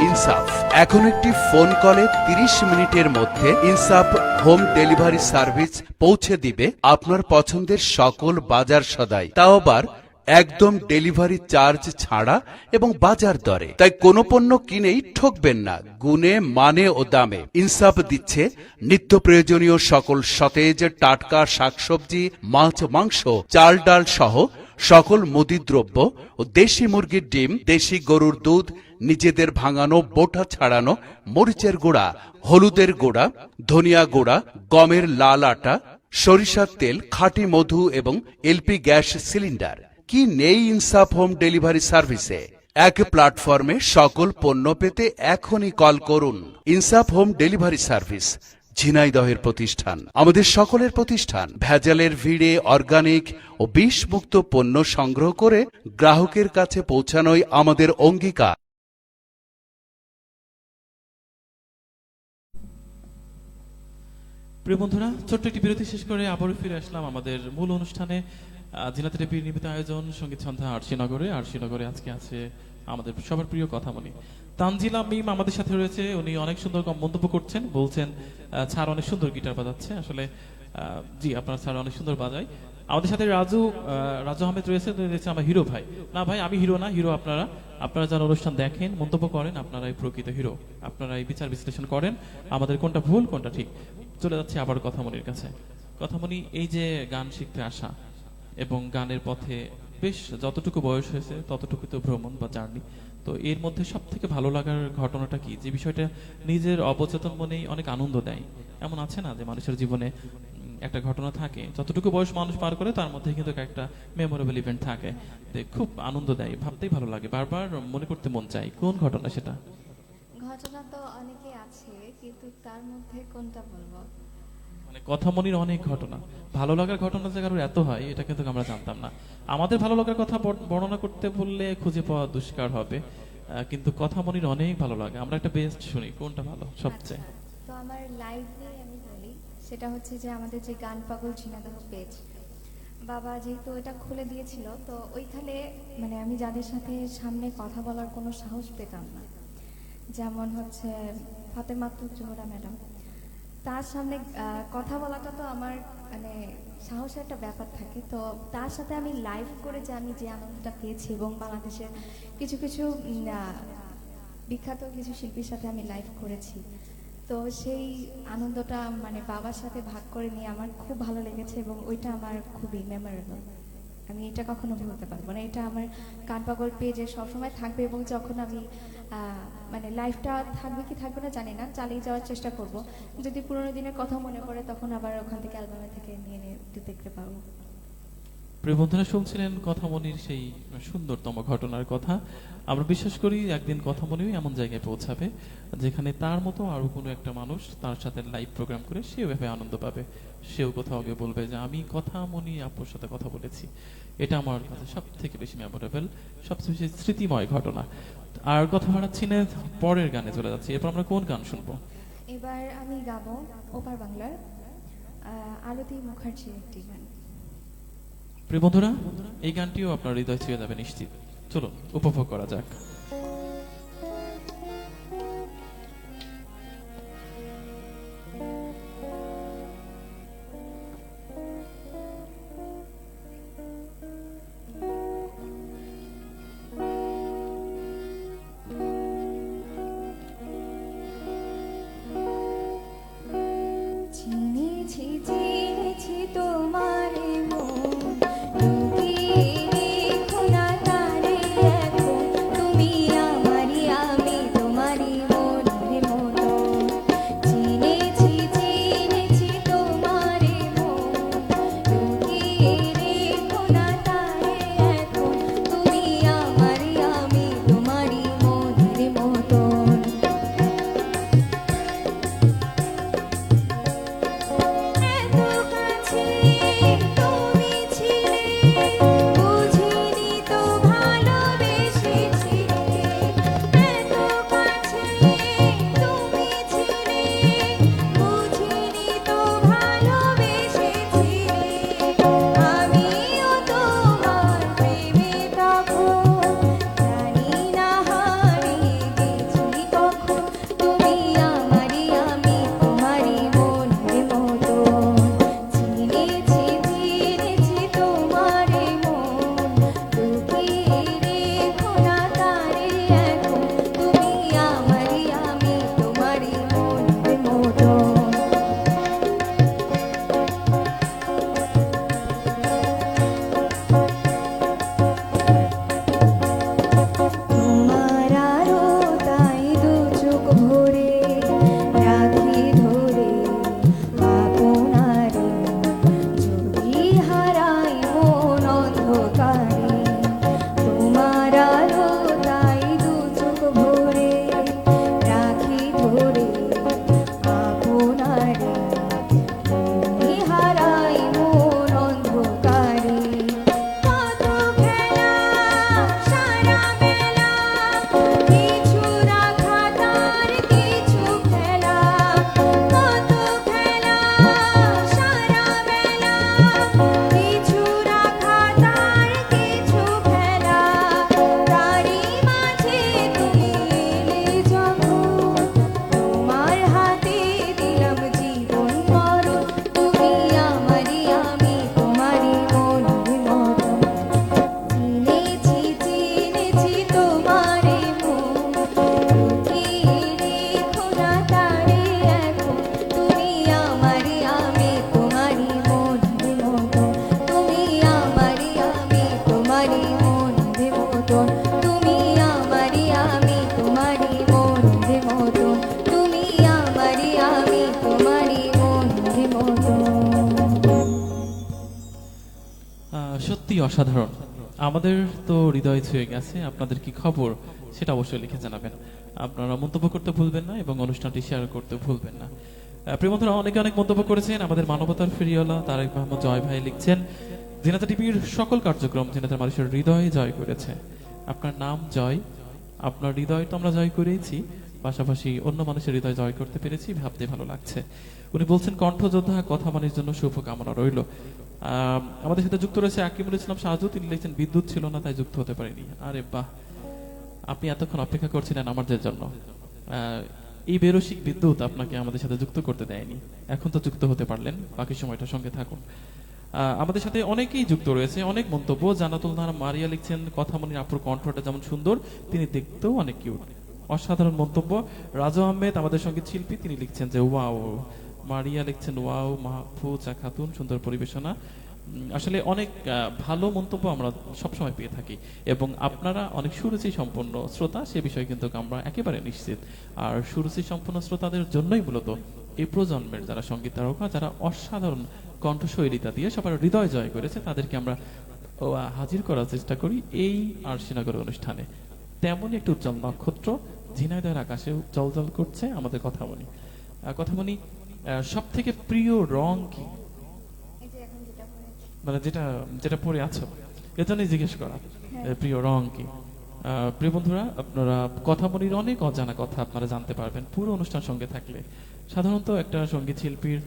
ইনসাফ এখন একটি ফোন কলে 30 মিনিটের মধ্যে ইনসাফ হোম ডেলিভারি সার্ভিস পৌঁছে দিবে আপনার পছন্দের সকল বাজার সদাই, তাও আবার একদম ডেলিভারি চার্জ ছাড়া এবং বাজার দরে। তাই কোনো পণ্য কিনেই ঠকবেন না, গুণে মানে ও দামে। ইনসাফ দিচ্ছে নিত্য প্রয়োজনীয় সকল সতেজ টাটকা শাকসবজি, মাছ, মাংস, চাল ডাল সহ সকল মুদিদ্রব্য ও দেশি মুরগির ডিম, দেশি গরুর দুধ, নিজেদের ভাঙানো বোটা ছাড়ানো মরিচের গুঁড়া, হলুদের গুঁড়া, ধনিয়া গুঁড়া, গমের লাল আটা, সরিষার তেল, খাঁটি মধু এবং এলপি গ্যাস সিলিন্ডার। কি নেই ইনসাফ হোম ডেলিভারি সার্ভিসে? এক প্ল্যাটফর্মে সকল পণ্য পেতে এখনই কল করুন। ইনসাফ হোম ডেলিভারি সার্ভিস ঝিনাইদহের প্রতিষ্ঠান, আমাদের সকলের প্রতিষ্ঠান। ভেজালের ভিড়ে অর্গানিক ও বিষমুক্ত পণ্য সংগ্রহ করে গ্রাহকের কাছে পৌঁছানোই আমাদের অঙ্গীকার। প্রিয় বন্ধুরা, ছোট্ট একটি বিরতি শেষ করে আবারও ফিরে আসলাম আমাদের মূল অনুষ্ঠানে। জিনাত টিভির নিয়মিত আয়োজন সঙ্গীত সন্ধ্যা আরশিনগরে আজকে আছে আমাদের সবার প্রিয় কথামনি তানজিলা মিম আমাদের সাথে রয়েছে। উনি অনেক সুন্দর মন্তব্য করছেন, বলছেন স্যার অনেক সুন্দর গিটার বাজাচ্ছে। আসলে জি, আপনার স্যার অনেক সুন্দর বাজায়। আমাদের সাথে রাজু আহমেদ রয়েছে, আমার হিরো ভাই। না ভাই, আমি হিরো না, হিরো আপনারা যারা অনুষ্ঠান দেখেন, মন্তব্য করেন, আপনারাই প্রকৃত হিরো। আপনারা এই বিচার বিশ্লেষণ করেন আমাদের কোনটা ভুল কোনটা ঠিক। চলে যাচ্ছে আবার কথামনির কাছে। কথামনি, এই যে গান শিখতে আসা এবং গানের পথে বেশ যতটুকু বয়স হয়েছে ততটুকু তো ভ্রমণ বা জার্নি, তো এর মধ্যে সব থেকে ভালো লাগার ঘটনাটা কি, যে বিষয়টা নিজের অবচেতন মনেই অনেক আনন্দ দেয়? এমন আছে না যে মানুষের জীবনে একটা ঘটনা থাকে, যতটুকু বয়স মানুষ পার করে তার মধ্যে কিন্তু একটা মেমোরেবল ইভেন্ট থাকে। তো খুব আনন্দ দেয়, ভাবতেই ভালো লাগে, বারবার মনে করতে মন চায়। কোন ঘটনা সেটা? ঘটনা তো অনেকে আছে, কিন্তু তার মধ্যে কোনটা বলবো? মানে কথামনির অনেক ঘটনা, ভালো লাগার ঘটনা যে কারোর এত হয় এটা কিন্তু আমরা জানতাম না। আমাদের ভালো লাগার কথা বর্ণনা করতে বললে খুঁজে পাওয়া দুষ্কার হবে, কিন্তু কথামনির অনেক ভালো লাগে। আমরা একটা বেস্ট শুনি, কোনটা ভালো সবচেয়ে? আচ্ছা, তো আমার লাইভ নিয়ে আমি বলি, সেটা হচ্ছে যে আমাদের যে গান পাগল ঝিনাদহ পেজ, বাবা যেহেতু এটা খুলে দিয়েছিল, তো ওইখানে মানে আমি যাদের সাথে সামনে কথা বলার কোনো সাহস পেতাম না, যেমন হচ্ছে ফাতেমাতুর জোহরা ম্যাডাম, তার সামনে কথা বলাটা তো আমার মানে সাহসের একটা ব্যাপার থাকে। তো তার সাথে আমি লাইভ করে যে আমি যে আনন্দটা পেয়েছি, এবং বাংলাদেশের কিছু কিছু বিখ্যাত কিছু শিল্পীর সাথে আমি লাইভ করেছি, তো সেই আনন্দটা মানে বাবার সাথে ভাগ করে নিয়ে আমার খুব ভালো লেগেছে, এবং ওইটা আমার খুবই মেমোরেবল। আমি এটা কখনো ভুলতে পারবো না। এটা আমার গান পাগল পেজে সবসময় থাকবে, এবং যখন আমি মানে লাইফটা থাকবে কি থাকবে না জানি না, চালিয়ে যাওয়ার চেষ্টা করব। যদি পুরোনো দিনের কথা মনে পড়ে তখন আবার ওখান থেকে অ্যালবামে থেকে নিয়ে নিয়ে একটু দেখতে পাবো। প্রিয় বন্ধুরা, শুনছিলেন কথামনির সেই সুন্দরতম ঘটনার কথা। আমরা বিশ্বাস করি একদিন কথামনিও এমন জায়গায় পৌঁছাবে যেখানে তার মতো আরো কোনো একটা মানুষ তার সাথে লাইভ প্রোগ্রাম করে সেও এভাবে আনন্দ পাবে। সেও কোথাও গিয়ে বলবে যে আমি কথামনি আপুর সাথে কথা বলেছি। এটা আমার কাছে সব থেকে বেশি মেমোরেবল, সবচেয়ে বেশি স্মৃতিময় ঘটনা। আর কথা বাড়াচ্ছি না, পরের গানে চলে যাচ্ছি। এরপর আমরা কোন গান শুনবো? এবার আমি গাবো ওপার বাংলার আরতি মুখার্জির একটি গান। প্রিয় বন্ধুরা, এই গানটিও আপনার হৃদয় ছুঁয়ে যাবে নিশ্চিত। চলুন উপভোগ করা যাক। চিনেছি চিনেছি তোমারে মন, লুকিয়ে রেখো না তারে এখন, তুমি সত্যি অসাধারণ। আমাদের তো হৃদয় ছুঁয়ে গেছে। আপনাদের কি খবর সেটা অবশ্যই লিখে জানাবেন। আপনারা মন্তব্য করতে ভুলবেন না এবং অনুষ্ঠানটি শেয়ার করতে ভুলবেন না। প্রিয় বন্ধুরা, অনেকে অনেক মন্তব্য করেছেন। আমাদের মানবতার ফেরিওয়ালা তারেক মাহমুদ জয় ভাই লিখছেন, জিনাতা টিভির সকল কার্যক্রম জিনাতার মানুষের হৃদয় জয় করেছে। আপনার নাম জয়, আপনার হৃদয় তো আমরা জয় করেছি, পাশাপাশি অন্য মানুষের হৃদয় জয় করতে পেরেছি, ভাবতে ভালো লাগছে। উনি বলছেন কণ্ঠযোদ্ধা কথা মানের জন্য শুভকামনা রইল। আমাদের সাথে যুক্ত রয়েছে আকিমুল ইসলাম সাজু, তিনি লিখছেন বিদ্যুৎ ছিল না তাই যুক্ত হতে পারিনি। আরে বাহ, আপনি এতক্ষণ অপেক্ষা করছিলেন আমাদের জন্য। এই বেরসিক বিদ্যুৎ আপনাকে আমাদের সাথে যুক্ত করতে দেয়নি, এখন তো যুক্ত হতে পারলেন, বাকি সময়টা সঙ্গে থাকুন। আমাদের সাথে অনেকেই যুক্ত রয়েছে, অনেক মন্তব্য। জানাতুল নাহার মারিয়া লিখছেন কথামণির আপুর কণ্ঠটা যেমন সুন্দর, তিনি দেখতেও অনেক কিউট, অসাধারণ মন্তব্য। রাজু আহমেদ আমাদের সঙ্গীত শিল্পী, তিনি লিখছেন যে ওয়াও। মারিয়া লিখছেন ওয়াও মাহফুজা খাতুন, সুন্দর পরিবেশনা। আসলে অনেক ভালো মন্তব্য আমরা সবসময় পেয়ে থাকি এবং আপনারা অনেক সুরুচি সম্পন্ন শ্রোতা, সে বিষয়ে কিন্তু আমরা একেবারে নিশ্চিত। আর সুরুচি সম্পন্ন শ্রোতাদের জন্যই মূলত এই প্রজন্মের যারা সঙ্গীত তারকা, যারা অসাধারণ কণ্ঠশৈলীতা দিয়ে সবার হৃদয় জয় করেছে, তাদেরকে আমরা হাজির করার চেষ্টা করি এই আরশিনগর অনুষ্ঠানে। তেমনই একটি উজ্জ্বল নক্ষত্র ঝিনাইদহের আকাশে জলজল করছে আমাদের কথামণি। কথামণি, সব থেকে প্রিয় রং কি? এই যে এখন যেটা পড়েছি। মানে যেটা যেটা পরে আছো, এজন্যই জিজ্ঞেস করা প্রিয় রং কি। প্রিয় বন্ধুরা, আপনারা কথামণির অনেক অজানা কথা আপনারা জানতে পারবেন পুরো অনুষ্ঠান সঙ্গে থাকলে। সাধারণত একটা সঙ্গীত শিল্পীর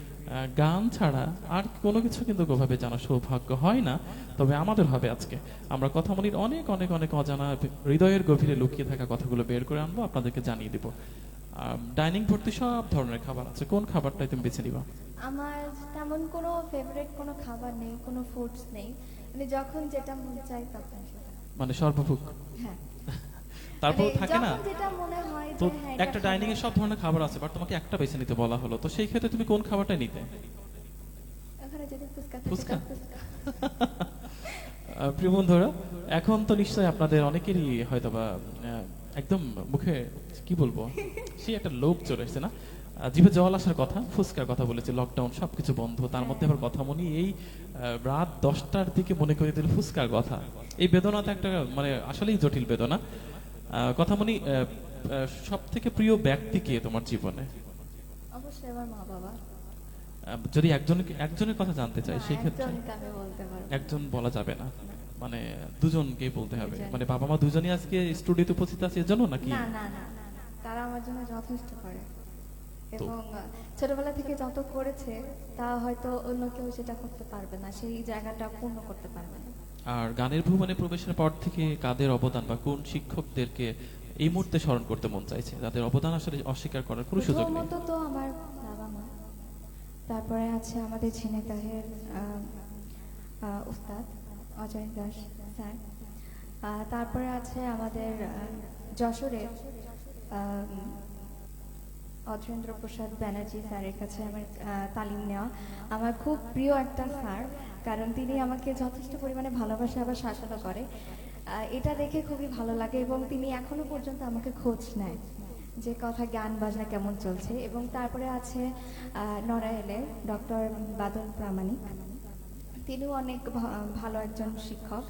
গান ছাড়া আর কোনো কিছু কিন্তু ওভাবে জানার সৌভাগ্য হয় না, তবে আমাদের হবে আজকে। আমরা কথামণির অনেক অনেক অনেক অজানা হৃদয়ের গভীরে লুকিয়ে থাকা কথাগুলো বের করে আনবো, আপনাদেরকে জানিয়ে দিব। ডাইনিং ভর্তি সব ধরনের খাবার আছে, কোন খাবারটাই তুমি বেছে নিবা? আমার তেমন কোনো ফেভারিট কোনো খাবার নেই, কোনো ফুডস নেই, মানে যখন যেটা মন চায় তখন সেটা। মানে সর্বভুক। হ্যাঁ, তারপর মানে থাকে না যখন যেটা মনে হয় তো, যে হ্যাঁ, এটা একটা খাবো। ডাইনিং এ সব ধরনের খাবার আছে, বাট তোমাকে একটা বেছে নিতে বলা হলো, তো সেই ক্ষেত্রে তুমি কোন খাবারটা নিতে? ওখানে যদি ফুচকা থাকে ফুচকা? তো ফুচকা। প্রিয় বন্ধুরা, এখন তো নিশ্চয়ই আপনাদের অনেকেরই হয়তোবা একদম মুখে কি বলবো, সেই একটা লোভ চলে এসেছে না, জিভে জল আসার কথা। ফুচকার কথা বলেছে, লকডাউন, সবকিছু বন্ধ, তার মধ্যে আবার কথামণি এই রাত 10টার দিকে মনে করে দিল ফুচকার কথা। এই বেদনাটা একটা মানে আসলেই জটিল বেদনা। কথামণি, সব থেকে প্রিয় ব্যক্তি কে তোমার জীবনে? অবশ্যই আমার মা বাবা। যদি একজনের কথা জানতে চাই, না, সেই ক্ষেত্রে একজনকে আমি বলতে পারবো। একজন বলা যাবে না, মানে দুজনকে বলতে হবে। দুজন। মানে বাবা মা দুজনই আজকে স্টুডিওতে উপস্থিত আছে এর জন্য নাকি? না না না, তারা আমার জন্য যথেষ্ট করে এবং ছোটবেলা থেকে যত করেছে তা হয়তো অন্য কেউ সেটা করতে পারবে না, সেই জায়গাটা পূর্ণ করতে পারবে না। আর গানের ভুবনে প্রবেশের পর থেকে কাদের অবদান বা কোন শিক্ষকদেরকে এই মুহূর্তে স্মরণ করতে মন চাইছে, যাদের অবদান আসলে অস্বীকার করার কোনো সুযোগ নেই? প্রথমত তো আমার বাবা মা, তারপরে আছে আমাদের ঝিনাইদহের উস্তাদ অজয় দাস স্যার, তারপরে আছে আমাদের যশোরের অধীরেন্দ্র প্রসাদ ব্যানার্জি স্যারের কাছে আমার তালিম নেওয়া আমার খুব প্রিয় একটা স্যার, কারণ তিনি আমাকে যথেষ্ট পরিমাণে ভালোবাসে, আবার শাসনও করে। এটা দেখে খুবই ভালো লাগে এবং তিনি এখনো পর্যন্ত আমাকে খোঁজ নেয় যে কথা গান বাজনা কেমন চলছে। এবং তারপরে আছে নড়াইলের ডক্টর বাদল প্রামাণিক, তিনিও অনেক ভালো একজন শিক্ষক।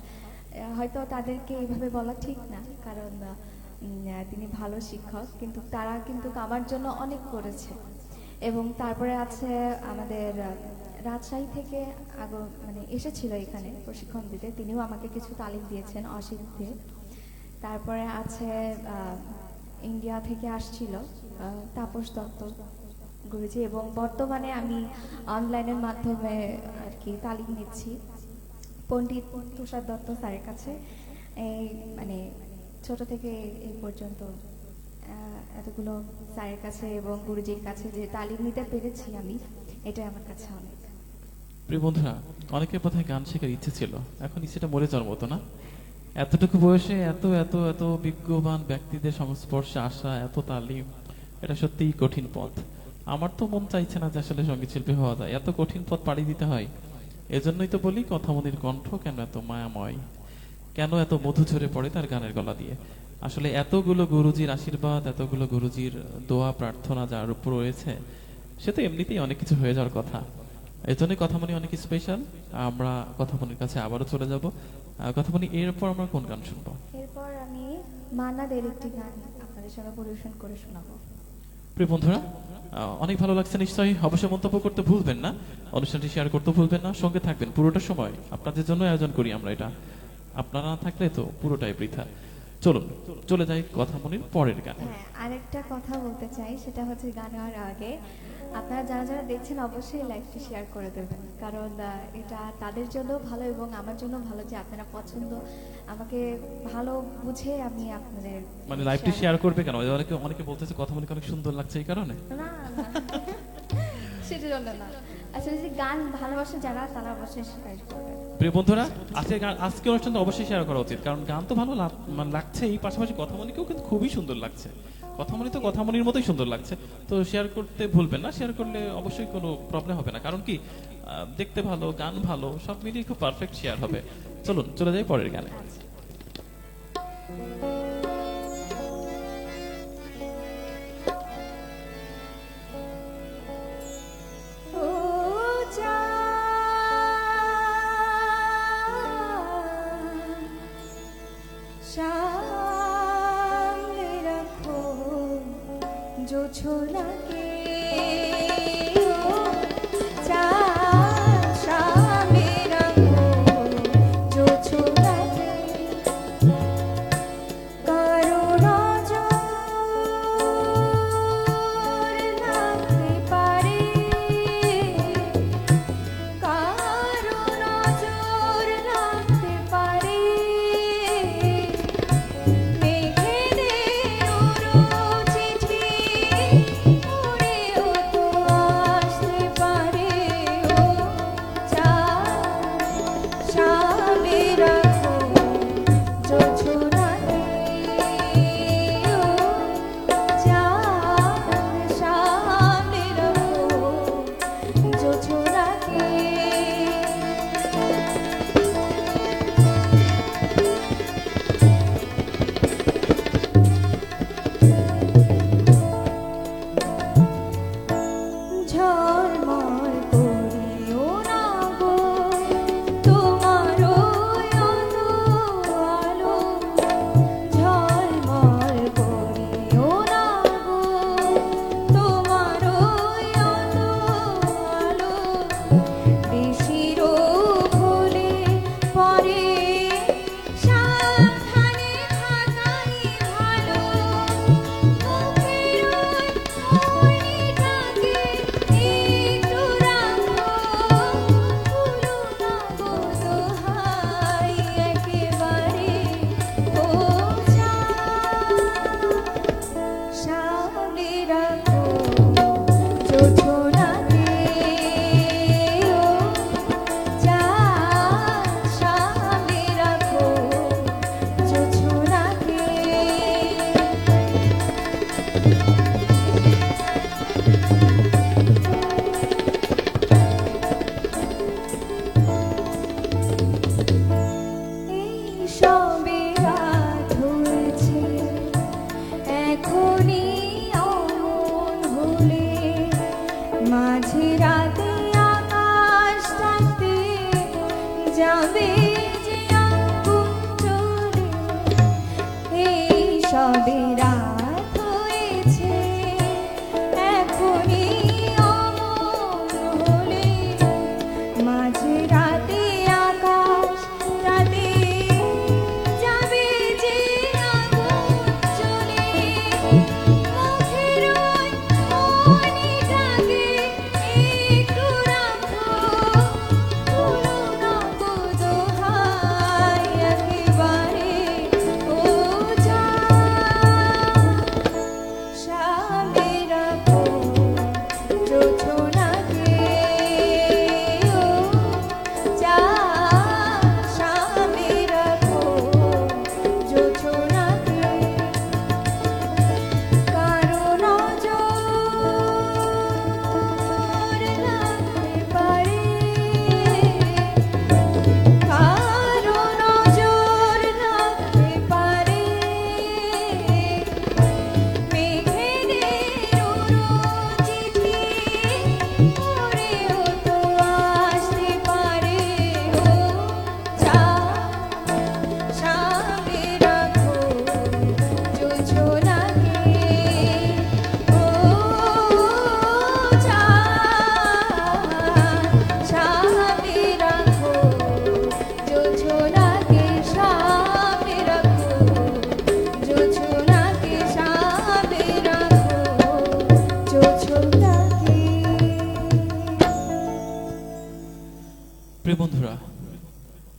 হয়তো তাদেরকে এইভাবে বলা ঠিক না, কারণ তিনি ভালো শিক্ষক, কিন্তু তারা কিন্তু আমার জন্য অনেক করেছে। এবং তারপরে আছে আমাদের রাজশাহী থেকে মানে এসেছিল এখানে প্রশিক্ষণ দিতে, তিনিও আমাকে কিছু তালিম দিয়েছেন অশিক্ষে। তারপরে আছে ইন্ডিয়া থেকে আসছিল তাপস দত্ত গুরুজি, এবং বর্তমানে আমি অনলাইনের মাধ্যমে আর কি তালিম নিচ্ছি পণ্ডিত তুষার দত্ত স্যারের কাছে। এই মানে ছোট থেকে এই পর্যন্ত এতগুলো স্যারের কাছে এবং গুরুজির কাছে যে তালিম নিতে পেরেছি আমি, এটাই আমার কাছে অনেক। প্রিয় বন্ধুরা, অনেকের বোধহয় গান শেখার ইচ্ছে ছিল, এখন ইচ্ছেটা মরে যাওয়ার মতো না। এতটুকু বয়সে এত এত এত বিজ্ঞবান ব্যক্তিদের সংস্পর্শে আসা, এত তালিম, এটা সত্যিই কঠিন পথ। আমার তো মন চাইছে না যে আসলে সঙ্গীত শিল্পী হওয়া যায়, এত কঠিন পথ পাড়ি দিতে হয়। এজন্যই তো বলি কথামণির কণ্ঠ কেন এত মায়াময়, কেন এত মধু ঝরে পড়ে তার গানের গলা দিয়ে। আসলে এতগুলো গুরুজির আশীর্বাদ, এতগুলো গুরুজির দোয়া প্রার্থনা যার উপর রয়েছে, সে তো এমনিতেই অনেক কিছু হয়ে যাওয়ার কথা। এই জন্যই কথামণি অনেক স্পেশাল। আমরা কথামণির কাছে আবারও চলে যাব। কথামণি, এরপর আমরা কোন গান শুনবো? এরপর আমি মান্নাদের একটি গান আপনাদের সঙ্গে পরিবেশন করে শোনাবো। প্রিয় বন্ধুরা, অনেক ভালো লাগছে নিশ্চয়ই। অবশ্যই মন্তব্য করতে ভুলবেন না, অনুষ্ঠানটি শেয়ার করতে ভুলবেন না, সঙ্গে থাকবেন পুরোটা সময়। আপনাদের জন্য আয়োজন করি আমরা এটা, আপনারা না থাকলে তো পুরোটাই বৃথা। চলুন চলে যাই কথামণির পরের গান। হ্যাঁ, আরেকটা কথা বলতে চাই, সেটা হচ্ছে গান গাওয়ার আগে আপনারা যারা যারা দেখছেন অবশ্যই লাইভটি শেয়ার করে দেবেন, কারণ এটা তাদের জন্য ভালো এবং আমার জন্য ভালো যে আপনারা পছন্দ আমাকে ভালো বুঝে আমি আপনাদের মানে লাইভটি শেয়ার করবে কেন? অনেকে অনেকে বলতেছে কথামণিকে অনেক সুন্দর লাগছে এই কারণে। না না, সেটার জন্য না, আসলে যে গান ভালোবাসে যারা তারা অবশ্যই শেয়ার করবে। প্রিয় বন্ধুরা, আজকে অনুষ্ঠানটা অবশ্যই শেয়ার করা উচিত, কারণ গান তো ভালো লাগছে, এই পাশাপাশি কথামণিকেও কিন্তু খুবই সুন্দর লাগছে। কথামণি তো কথামণির মতোই সুন্দর লাগছে, তো শেয়ার করতে ভুলবেন না। শেয়ার করলে অবশ্যই কোনো প্রবলেম হবে না, কারণ কি দেখতে ভালো, গান ভালো, সব মিলিয়ে খুব পারফেক্ট শেয়ার হবে। চলুন চলে যাই পরের গানে। सामने रखो जो छोला के सामने रखो जो छोला के करुणा जोर লাগতে পারে करुणा जोर লাগতে পারে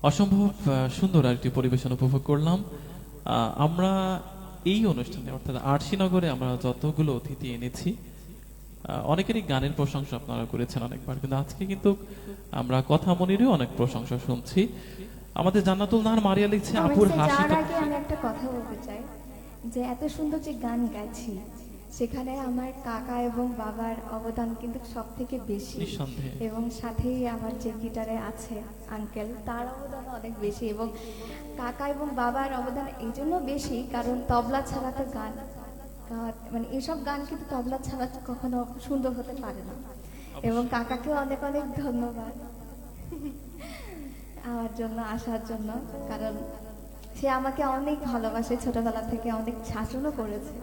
অসম্ভব সুন্দর একটি পরিবেশন উপভোগ করলাম। আমরা এই অনুষ্ঠানে অর্থাৎ আরশিনগরে আমরা যতগুলো অতিথি এনেছি, অনেকেরই গানের প্রশংসা আপনারা করেছেন অনেকবার, কিন্তু আজকে কিন্তু আমরা কথামনিরও অনেক প্রশংসা শুনছি। আমাদের জান্নাতুল নাহার মারিয়া লিখছে আপুর কমেন্টসে যাওয়ার হাসিটা। আগে আমি একটা কথা বলতে চাই যে এত সুন্দর যে গান গাইছি সেখানে আমার কাকা এবং বাবার অবদান কিন্তু সব থেকে বেশি, নিঃসন্দেহে। এবং সাথেই আমার যে গিটারে আছে আঙ্কেল, তার অবদান অনেক বেশি। এবং কাকা এবং বাবার অবদান এই জন্য বেশি কারণ তবলা ছাড়া তো গান মানে এসব গান কিন্তু তবলা ছাড়া তো কখনো সুন্দর হতে পারে না। এবং কাকাকেও অনেক অনেক ধন্যবাদ আমার জন্য আসার জন্য, কারণ সে আমাকে অনেক ভালোবাসে, ছোটবেলা থেকে অনেক শাসনও করেছে।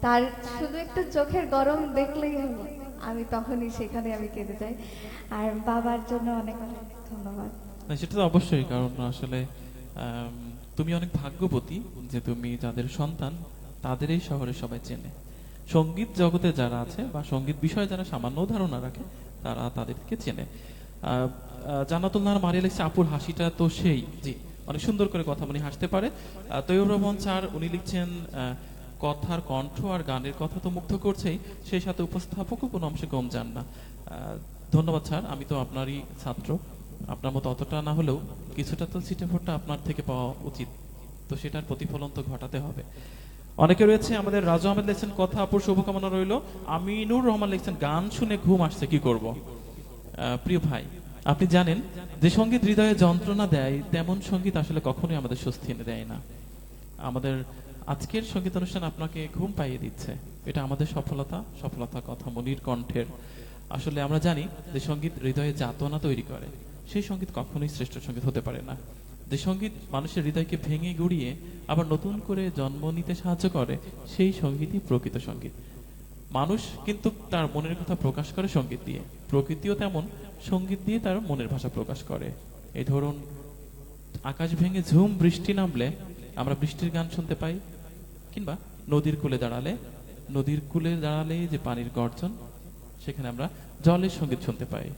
তার শুধু একটু চোখের গরম দেখলেই হলো আমি তখনই সেখানে আমি কেঁদে যাই। আর বাবার জন্য অনেক অনেক ধন্যবাদ। না, সেটা তো অবশ্যই, কারণ আসলে তুমি অনেক ভাগ্যবতী যে তুমি যাদের সন্তান তাদের এই শহরে সবাই চেনে। সঙ্গীত জগতে যারা আছে বা সঙ্গীত বিষয়ে যারা সামান্য ধারণা রাখে তারা তাদেরকে চেনে। জান্নাতুল নাহার মারিয়া লিখছে আপুর হাসিটা তো সেই, জি অনেক সুন্দর করে কথা বলে হাসতে পারে। তৈয়ব রহমান স্যার উনি লিখছেন কথার কণ্ঠ আর গানের কথা তো মুগ্ধ করছেই, সেই সাথে উপস্থাপকও কোনো অংশে কম যান না। ধন্যবাদ স্যার, আমি তো আপনারই ছাত্র, আপনার মতো অতটা না হলেও কিছুটা তো ছিটেফোঁটা আপনার থেকে পাওয়া উচিত, তো সেটার প্রতিফলন তো ঘটাতে হবে। অনেকে রয়েছে আমাদের রাজু আহমেদ লিখছেন কথা আপুর শুভকামনা রইল। আমিনুর রহমান লিখছেন গান শুনে ঘুম আসছে কি করব। প্রিয় ভাই, আপনি জানেন যে সঙ্গীত হৃদয়ে যন্ত্রণা দেয় তেমন সঙ্গীত আসলে কখনোই আমাদের স্বস্তি এনে দেয় না। আমাদের আজকের সঙ্গীত অনুষ্ঠান আপনাকে ঘুম পাইয়ে দিচ্ছে, এটা আমাদের সফলতা কথা মনির কণ্ঠের। আসলে আমরা জানি যে সঙ্গীত হৃদয়ে যাতনা তৈরি করে, সেই সঙ্গীত কখনোই শ্রেষ্ঠ সঙ্গীত হতে পারে না। যে সঙ্গীত মানুষের হৃদয়কে ভেঙে গুড়িয়ে আবার নতুন করে জন্ম নিতে সাহায্য করে, সেই সঙ্গীতই প্রকৃত সঙ্গীত। মানুষ কিন্তু তার মনের কথা প্রকাশ করে সঙ্গীত দিয়ে, প্রকৃতিও তেমন সঙ্গীত দিয়ে তার মনের ভাষা প্রকাশ করে। এই ধরুন আকাশ ভেঙে ঝুম বৃষ্টি নামলে আমরা বৃষ্টির গান শুনতে পাই, কিংবা নদীর কূলে দাঁড়ালে যে পানির গর্জন, সেখানে আমরা জলের সঙ্গীত শুনতে পাই।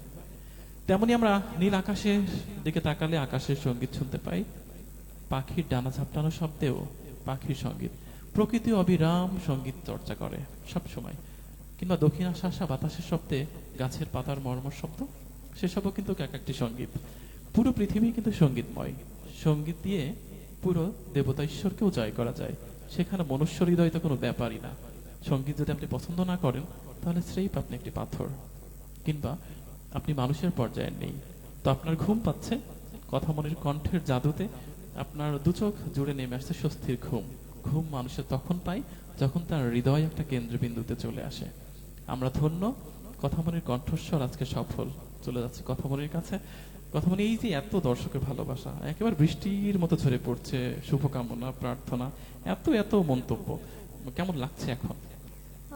তেমনি আমরা নীল আকাশের দিকে তাকালে আকাশের সঙ্গীত শুনতে পাই, পাখির ডানা ঝাপটানো শব্দেও পাখির সঙ্গীত। প্রকৃতি অবিরাম সঙ্গীত চর্চা করে সব সময়। কিংবা দক্ষিণ আশা বাতাসের শব্দে গাছের পাতার মর্মর শব্দ, সেসবও কিন্তু এক একটি সঙ্গীত। পুরো পৃথিবী কিন্তু সঙ্গীতময়। সঙ্গীত দিয়ে পুরো দেবতা ঈশ্বরকেও জয় করা যায়। সেখানে মনুষ্য হৃদয় তো কোনো ব্যাপারই না। সঙ্গীত যদি আপনি পছন্দ না করেন তাহলে স্রেফ আপনি একটি পাথর, কিংবা আপনি মানুষের পর্যায়ে নেই। তো আপনার ঘুম পাচ্ছে কথা মনের কণ্ঠের জাদুতে, আপনার দুচোখ জুড়ে নেমে আসছে স্বস্তির ঘুম। ঘুম মানুষের তখন পায় যখন তার হৃদয় একটা কেন্দ্রবিন্দুতে চলে আসে। আমরা ধন্য, কথামনির কণ্ঠস্বর আজকে সফল। চলে যাচ্ছে কথামনির কাছে। কথামনি, এই যে এত দর্শকের ভালোবাসা একেবারে বৃষ্টির মতো ঝরে পড়ছে, শুভকামনা প্রার্থনা, এত এত মন্তব্য, কেমন লাগছে এখন?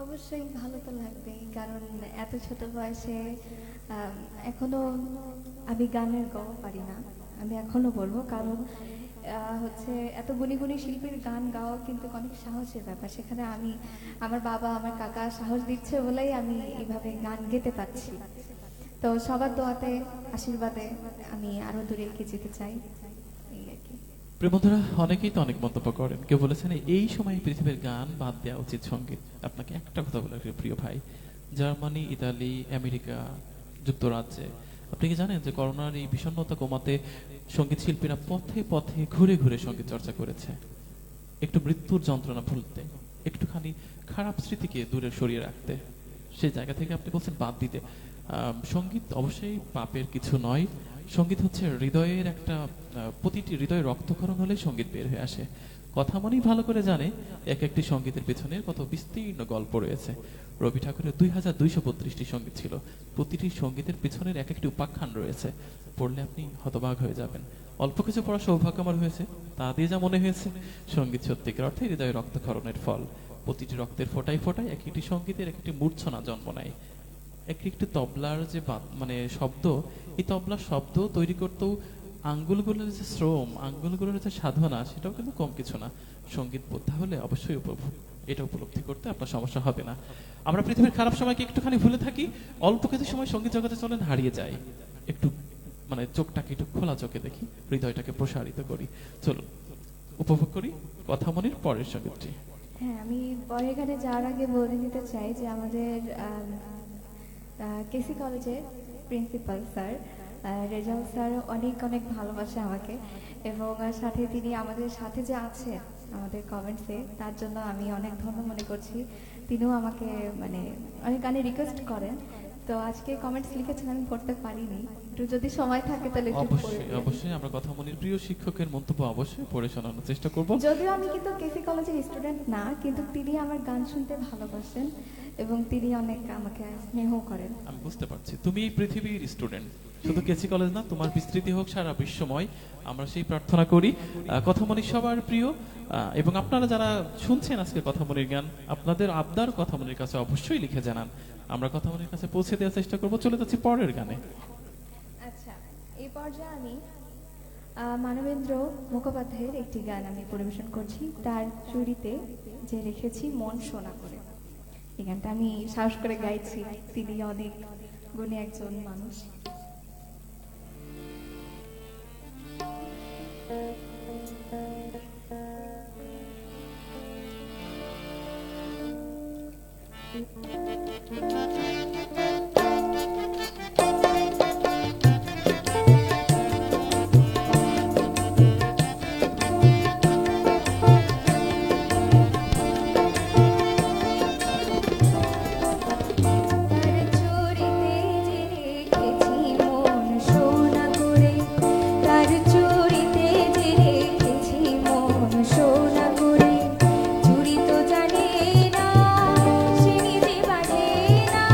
অবশ্যই ভালো তো লাগবেই, কারণ এত ছোট বয়সে এখনো আমি গানের গাওয়া পারি না। আমি এখনো বলবো, কারণ হচ্ছে এত গুণী গুণী শিল্পীর গান গাওয়া কিন্তু অনেক সাহসের ব্যাপার। সেখানে আমি, আমার বাবা আমার কাকা সাহস দিচ্ছে বলেই আমি এইভাবে গান গেতে পারছি। তো সবার দোয়াতে আশীর্বাদে আমি আরো দূরে এগিয়ে যেতে চাই, এই আর কি। প্রিয় বন্ধুরা, অনেকেই তো অনেক মন্তব্য করেন। কেউ বলেছেন এই সময় পৃথিবীর গান বাদ দেওয়া উচিত, সঙ্গীত। আপনাকে একটা কথা বলে রাখি প্রিয় ভাই, জার্মানি, ইতালি, আমেরিকা যুক্তরাজ্যে আপনি কি জানেন যে করোনার এই বিষণ্ণতা কমাতে সঙ্গীত শিল্পীরা পথে পথে ঘুরে ঘুরে সঙ্গীত চর্চা করেছে, একটু মৃত্যুর যন্ত্রণা ভুলতে, একটুখানি খারাপ স্মৃতিকে দূরে সরিয়ে রাখতে। সেই জায়গা থেকে আপনি বলছেন বাদ দিতে। সঙ্গীত অবশ্যই পাপের কিছু নয়। সঙ্গীত হচ্ছে হৃদয়ের একটা, প্রতিটি হৃদয়ে রক্তক্ষরণ হলে সঙ্গীত বের হয়ে আসে। কথা মনেই ভালো করে জানে এক একটি সঙ্গীতের পেছনের কত বিস্তীর্ণ গল্প রয়েছে। রবি ঠাকুরের 2232টি সঙ্গীত ছিল, প্রতিটি সঙ্গীতের পিছনের এক একটি উপাখ্যান রয়েছে। পড়লে আপনি হতবাক হয়ে যাবেন। অল্প কিছু পড়া সৌভাগ্য আমার হয়েছে, তা দিয়ে যা মনে হয়েছে সঙ্গীত সত্যিকার অর্থে হৃদয়ে রক্তক্ষরণের ফল। প্রতিটি রক্তের ফোটায় ফোটায় এক একটি সঙ্গীতের এক একটি মূর্ছনা জন্ম নেয়। একটি একটি তবলার যে মানে শব্দ, এই তবলার শব্দ তৈরি করতেও আঙ্গুলগুলোর যে শ্রম, আঙ্গুলগুলোর যে সাধনা, সেটাও কিন্তু কম কিছু না। সঙ্গীত বোদ্ধা হলে অবশ্যই এটা উপলব্ধি করতে আপনার সমস্যা হবে না। আমরা পৃথিবীর খারাপ সময়কে একটুখানি ভুলে থাকি, অল্প কিছু সময় সঙ্গীত জগতে চলেন হারিয়ে যায়, একটু মানে চোখটাকে একটু খোলা চোখে দেখি, হৃদয়টাকে প্রসারিত করি। চলুন উপভোগ করি কথামনির পরের সঙ্গীতটি। হ্যাঁ, আমি পরের গানে যাওয়ার আগে বলে দিতে চাই যে আমাদের কেসি কলেজের প্রিন্সিপাল স্যার রেজাল স্যার অনেক অনেক ভালোবাসে আমাকে, এবং সাথে তিনি আমাদের সাথে যে আছে আমাদের কমেন্টসে, তার জন্য আমি অনেক ধন্য মনে করছি। তিনিও আমাকে মানে অনেক গানে রিকোয়েস্ট করেন, তো আজকে কমেন্টস লিখেছেন, আমি পড়তে পারিনি, একটু যদি সময় থাকে তাহলে একটু পড়ে অবশ্যই দিবেন। অবশ্যই আমরা কথামনির প্রিয় শিক্ষকের মন্তব্য অবশ্যই পড়ে শোনানোর চেষ্টা করব। যদিও আমি কিন্তু কেসি কলেজের স্টুডেন্ট না, কিন্তু তিনি আমার গান শুনতে ভালোবাসেন এবং তিনি অনেক আমাকে স্নেহ করেন। আমি বুঝতে পারছি তুমি এই পৃথিবীর স্টুডেন্ট, শুধু কেসি কলেজ না, তোমার বিস্তৃতি হোক সারা বিশ্বময়, আমরা সেই প্রার্থনা করি। কথামনি সবার প্রিয়, এবং আপনারা যারা শুনছেন আজকে কথামনির গান, আপনাদের আবদার কথামনির কাছে অবশ্যই লিখে জানান, আমরা কথামনির কাছে পৌঁছে দেওয়ার চেষ্টা করব। চলে যাচ্ছি পরের গানে। আচ্ছা, এই পর্যায়ে আমি মানবেন্দ্র মুখোপাধ্যায়ের একটি গান আমি পরিবেশন করছি, তার চুরিতে যে লিখেছি মন সোনা করে। এই গানটা আমি সাহস করে গাইছি, তিনি অনেক গুণী একজন মানুষ। তার চুরিতে যে রেখেছি মন সোনা করে, তার চুরিতে যে রেখেছি মন সোনা করে, চুরি তো জানে না সে নিজে বাঁধে না,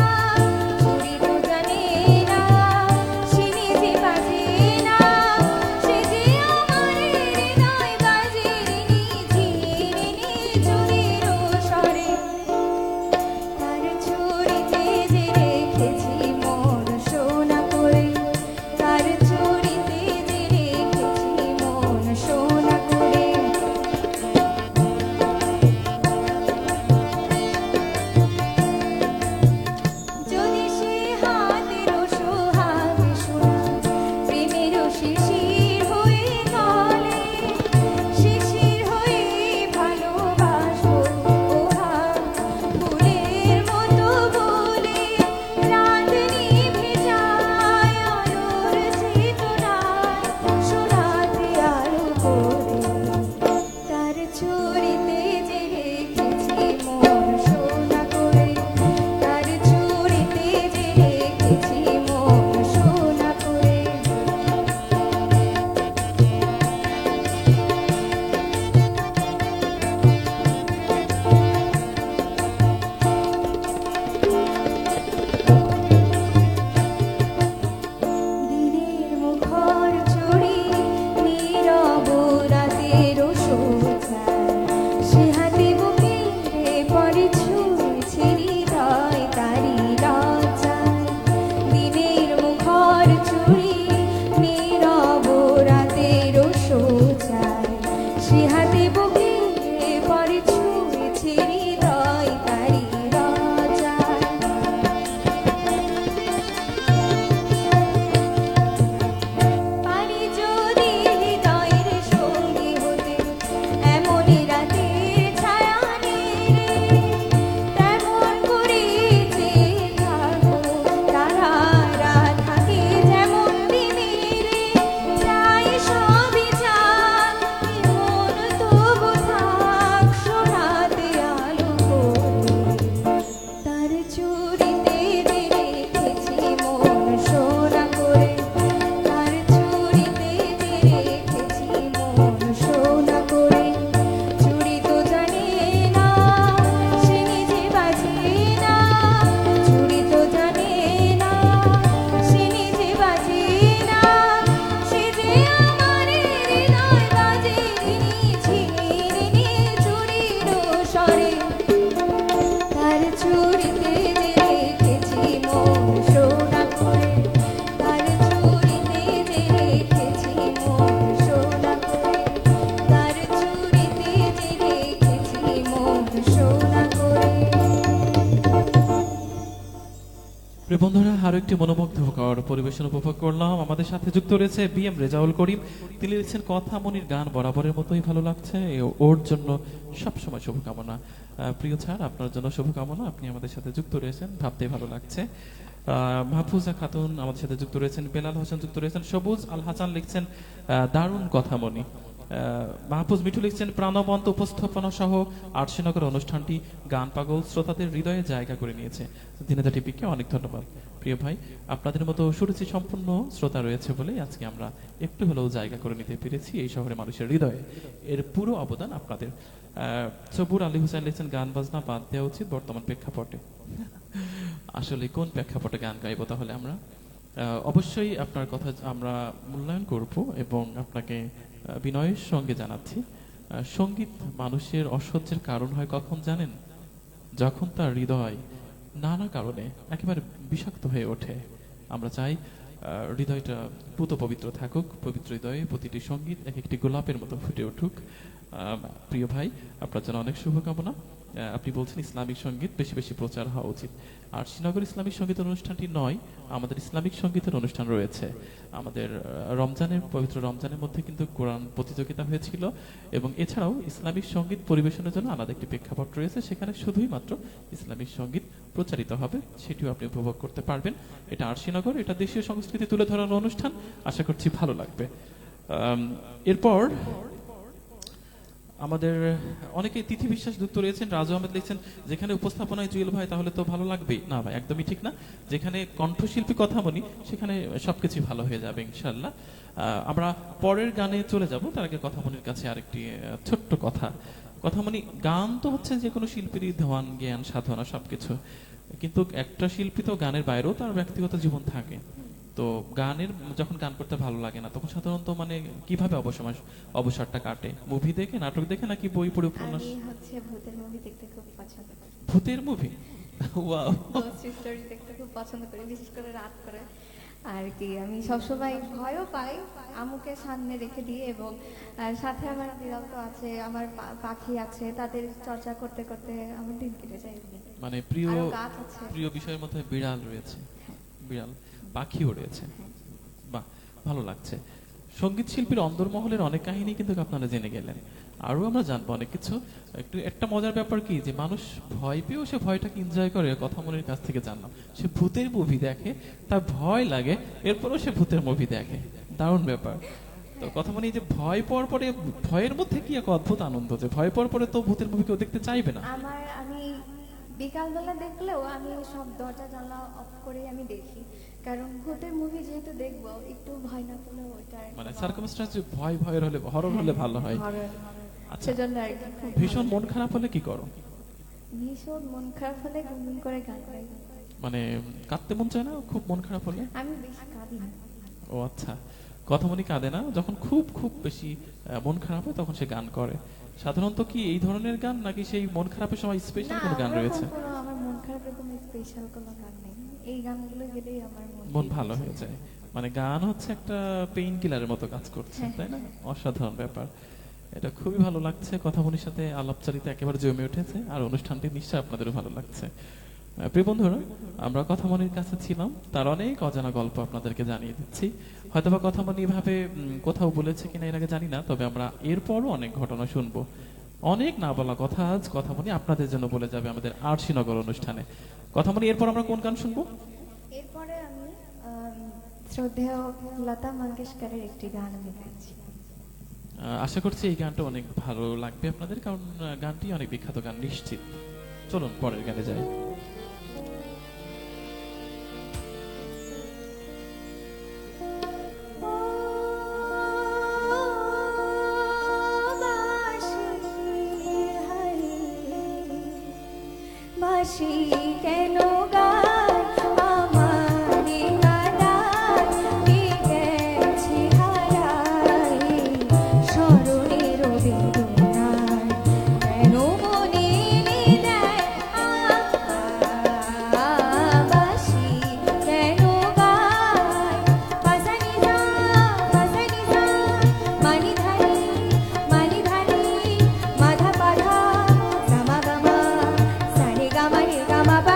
প্রিয় বন্ধুরা, আরো একটি মনোমুগ্ধকর পরিবেশন উপভোগ করলাম। আমাদের সাথে যুক্ত রয়েছে বিএম রেজাউল করিম। তিনি লিখছেন, কথা মনির গান বরাবরের মতোই ভালো লাগছে, ওর জন্য সবসময় শুভকামনা। প্রিয় স্যার, আপনার জন্য শুভকামনা, আপনি আমাদের সাথে যুক্ত রয়েছেন, ভাবতেই ভালো লাগছে। মাহফুজা খাতুন আমাদের সাথে যুক্ত রয়েছেন, বেলাল হোসেন যুক্ত রয়েছেন, সবুজ আল হাসান লিখছেন দারুণ কথামণি। মাহফুজ মিঠু লিখছেন, প্রাণবন্ত উপস্থাপনা সহ আরশিনগর অনুষ্ঠানটি গান পাগল শ্রোতাদের হৃদয়ে জায়গা করে নিয়েছে। দিনেদা টিপিকে অনেক ধন্যবাদ। প্রিয় ভাই, আপনাদের মতো সুরুচি সম্পন্ন শ্রোতা রয়েছে বলেই আজকে আমরা একটু হলেও জায়গা করে নিতে পেরেছি এই শহরে মানুষের হৃদয়ে। এর পুরো অবদান আপনাদের। সবুর আলী হোসেন লিখছেন, গান বাজনা বাদ দেওয়া উচিত বর্তমান প্রেক্ষাপটে। আসলে কোন প্রেক্ষাপটে গান গাইবো তাহলে আমরা? অবশ্যই আপনার কথা আমরা মূল্যায়ন করব এবং আপনাকে বিনয়ের সঙ্গে জানাচ্ছি, সঙ্গীত মানুষের অসহ্যের কারণ হয় কখন জানেন? যখন তার হৃদয় নানা কারণে একেবারে বিষাক্ত হয়ে ওঠে। আমরা চাই হৃদয়টা পুত পবিত্র থাকুক, পবিত্র হৃদয়ে প্রতিটি সঙ্গীত এক একটি গোলাপের মতো ফুটে উঠুক। প্রিয় ভাই, আপনার জন্য অনেক শুভকামনা। আপনি বলছেন ইসলামিক সঙ্গীত বেশি বেশি প্রচার হওয়া উচিত। আর শ্রীনগর ইসলামিক সঙ্গীতের অনুষ্ঠানটি নয়, আমাদের ইসলামিক সঙ্গীতের অনুষ্ঠান রয়েছে। আমাদের রমজানের পবিত্র রমজানের মধ্যে কিন্তু কোরআন প্রতিযোগিতা হয়েছিল এবং এছাড়াও ইসলামিক সঙ্গীত পরিবেশনের জন্য আলাদা একটি প্রেক্ষাপট রয়েছে, সেখানে শুধুই মাত্র ইসলামিক সঙ্গীত প্রচারিত হবে, সেটিও আপনি উপভোগ করতে পারবেন। এটা আরশিনগর, এটা দেশীয় সংস্কৃতি তুলে ধরার অনুষ্ঠান, আশা করছি ভালো লাগবে। এরপর আমাদের অনেকেই তিথি বিশ্বাস যুক্ত রয়েছেন। রাজু আহমেদ লিখছেন, যেখানে উপস্থাপনায় জুয়েল ভাই তাহলে তো ভালো লাগবেই। না ভাই, একদমই ঠিক না। যেখানে কণ্ঠশিল্পী কথা বলি সেখানে সবকিছু ভালো হয়ে যাবে ইনশাল্লাহ। আমরা পরের গানে চলে যাব, তার আগে কথামণির কাছে আরেকটি ছোট্ট কথা। কথামণি, গান তো হচ্ছে যে কোনো শিল্পীরই ধ্যান জ্ঞান সাধনা সবকিছু, কিন্তু একটা শিল্পী তো গানের বাইরেও তার ব্যক্তিগত জীবন থাকে। তো গানের যখন গান করতে ভালো লাগে না তখন সাধারণত মানে কিভাবে অবসরটা কাটে? মুভি দেখে, নাটক দেখে, নাকি বই পড়ে, উপন্যাস? আমি হচ্ছে ভূতের মুভি দেখতে খুব পছন্দ করি। ভূতের মুভি? ওয়াও, গোস্ট স্টোরি দেখতে খুব পছন্দ করি, বিশেষ করে রাত করে। আর কি আমি সবসময় ভয়ও পাই, আম্মুকে সামনে রেখে দিই এবং সাথে আমার বিড়াল তো আছে, আমার পাখি আছে, তাদের চর্চা করতে করতে আমার দিন কেটে যায়। মানে প্রিয় আরো গাছ আছে। প্রিয় বিষয়ের মধ্যে বিড়াল রয়েছে, বিড়াল, পাখিও রয়েছে। বাহ, ভালো লাগছে। সঙ্গীত শিল্পীর অন্দরমহলের অনেক কাহিনী কিন্তু আপনারা জেনে গেলেন, আরো আমরা জানবো অনেক কিছু। একটা মজার ব্যাপার কি, যে মানুষ ভয় পেয়েও সে ভয়টাকে এনজয় করে, কথা মনের কাছ থেকে জানলাম। সে ভূতের মুভি দেখে, তার ভয় লাগে, এরপরও সে ভূতের মুভি দেখে। দারুণ ব্যাপার। তো কথা মানে, যে ভয় পাওয়ার পরে, ভয়ের মধ্যে কি এক অদ্ভুত আনন্দ, যে ভয় পাওয়ার পরে তো ভূতের মুভি কেউ দেখতে চাইবে না। আমি বিকালবেলা দেখলেও আমি সব দরজা জানলা অফ করে আমি দেখি, কারণ ভূতের মুভি যেহেতু দেখবো, একটু ভয় না পেলেও ওইটা মানে সার্কামস্ট্যান্স ভয়ের হলে, হরর হলে ভালো হয়। আচ্ছা, সেজন্য আর কি। ভীষণ মন খারাপ হলে কি করো? ভীষণ মন খারাপ হলে গুনগুন করে গান গাই। মানে কাঁদতে মন চায় না খুব মন খারাপ হলে? আমি বেশি কাঁদি না। ও আচ্ছা, কথামণি কাঁদে না, যখন খুব খুব বেশি মন খারাপ হয় তখন সে গান করে। সাধারণত কি এই ধরনের গান, নাকি সেই মন খারাপের সময় স্পেশাল কোনো গান রয়েছে? আমার মন খারাপের কোনো স্পেশাল কোনো গান নেই, এই গানগুলো গেলেই আমার মন ভালো হয়ে যায়। মানে গান হচ্ছে একটা পেইন কিলারের মতো কাজ করছে, তাই না? অসাধারণ ব্যাপার, এটা খুবই ভালো লাগছে। কথামণির সাথে আলাপচারিতা একেবারে জমে উঠেছে, আর অনুষ্ঠানটি নিশ্চয়ই আপনাদেরও ভালো লাগছে। প্রিয় বন্ধুরা, আমরা কথামণির কাছে ছিলাম, তার অনেক অজানা গল্প আপনাদেরকে জানিয়ে দিচ্ছি। হয়তোবা কথামণি এভাবে কোথাও বলেছে কিনা এর আগে জানি না, তবে আমরা এরপরও অনেক ঘটনা শুনবো। অনেক না বলা কথা আজ কথামণি আপনাদের জন্য বলে যাবে আমাদের আরশিনগর অনুষ্ঠানে। কথামণি, এরপর আমরা কোন গান শুনবো? এরপরে আমি শ্রদ্ধেয় লতা মঙ্গেশকরের একটি গান আমি গাইছি। আশা করছি এই গানটা অনেক ভালো লাগবে আপনাদের, কারণ গানটি অনেক বিখ্যাত গান নিশ্চিত। চলুন পরের গানে যাই। বাঁশি কেন গায় আমার কাদায়, গেছি হারায় স্মরণের বেদনায়, কেন মনে দেয় বাঁশি কেন গায়, পাসানি যা মানি ধারি মাধা পাধা গামা গামা সারে গামা রে গামা পা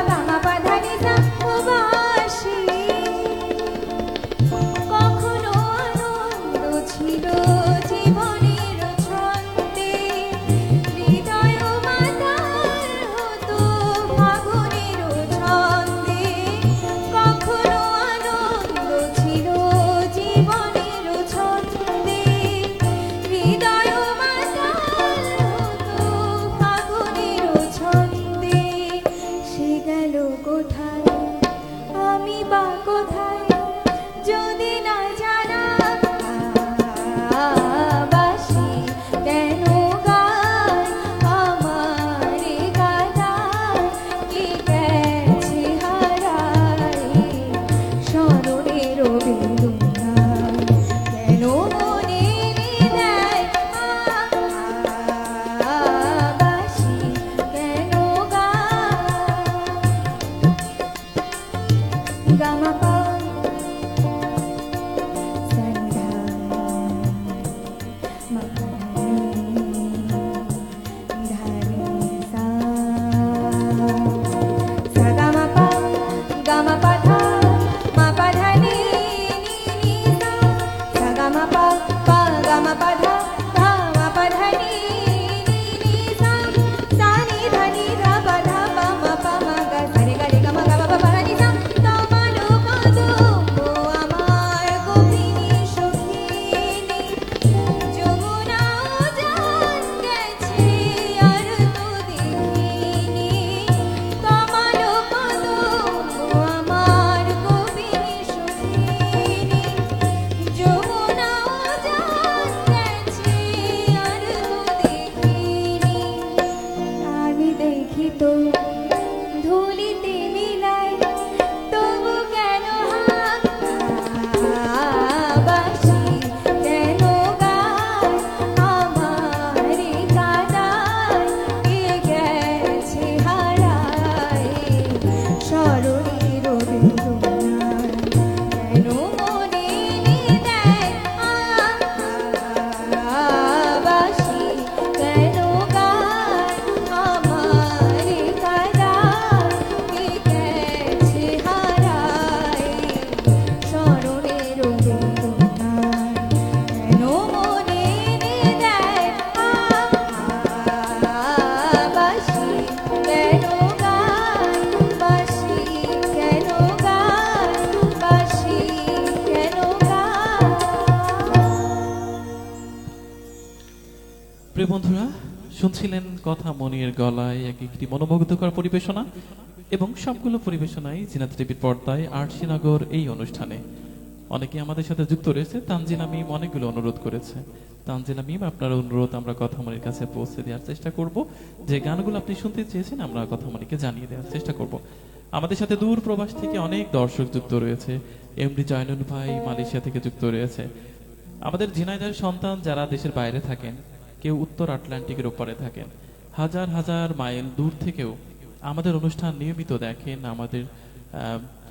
তো ধুলিতে মিলাই, তবু কেন বাসি কেন গায় আমারে কাদায় কে গেছে হারায় স্মরণের বেদনায় কেন মনে দেয় বাসি কেন গায় আমারে কাদায় কে গেছে হারায় স্মরণের বেদনায় কেন মনে দেয় বাসি কেন গায় বাসি কেন গায় বাসি কেন গায়। প্রিয় বন্ধুরা, শুনছিলেন কথা মনির গলায় একটি মনোমুগ্ধকর পরিবেশনা, এবং সবগুলো পরিবেশনাই জিনাত টিভির পর্দায় আরশিনগর এই অনুষ্ঠানে। অনেকে আমাদের সাথে যুক্ত রয়েছে। তানজিলা মিম অনেকগুলো অনুরোধ করেছে। তানজিলা মিম, আপনার অনুরোধ আমরা কথামণির কাছে পৌঁছে দেওয়ার চেষ্টা করব। যে গানগুলো আপনি শুনতে চেয়েছেন আমরা কথামণিকে জানিয়ে দেওয়ার চেষ্টা করব। আমাদের সাথে দূর প্রবাস থেকে অনেক দর্শক যুক্ত রয়েছে। এমডি জয়নুল ভাই মালয়েশিয়া থেকে যুক্ত রয়েছে। আমাদের ঝিনাইদহের সন্তান যারা দেশের বাইরে থাকেন, কেউ উত্তর আটলান্টিকের ওপারে থাকেন, হাজার হাজার মাইল দূর থেকেও আমাদের অনুষ্ঠান নিয়মিত দেখেন, আমাদের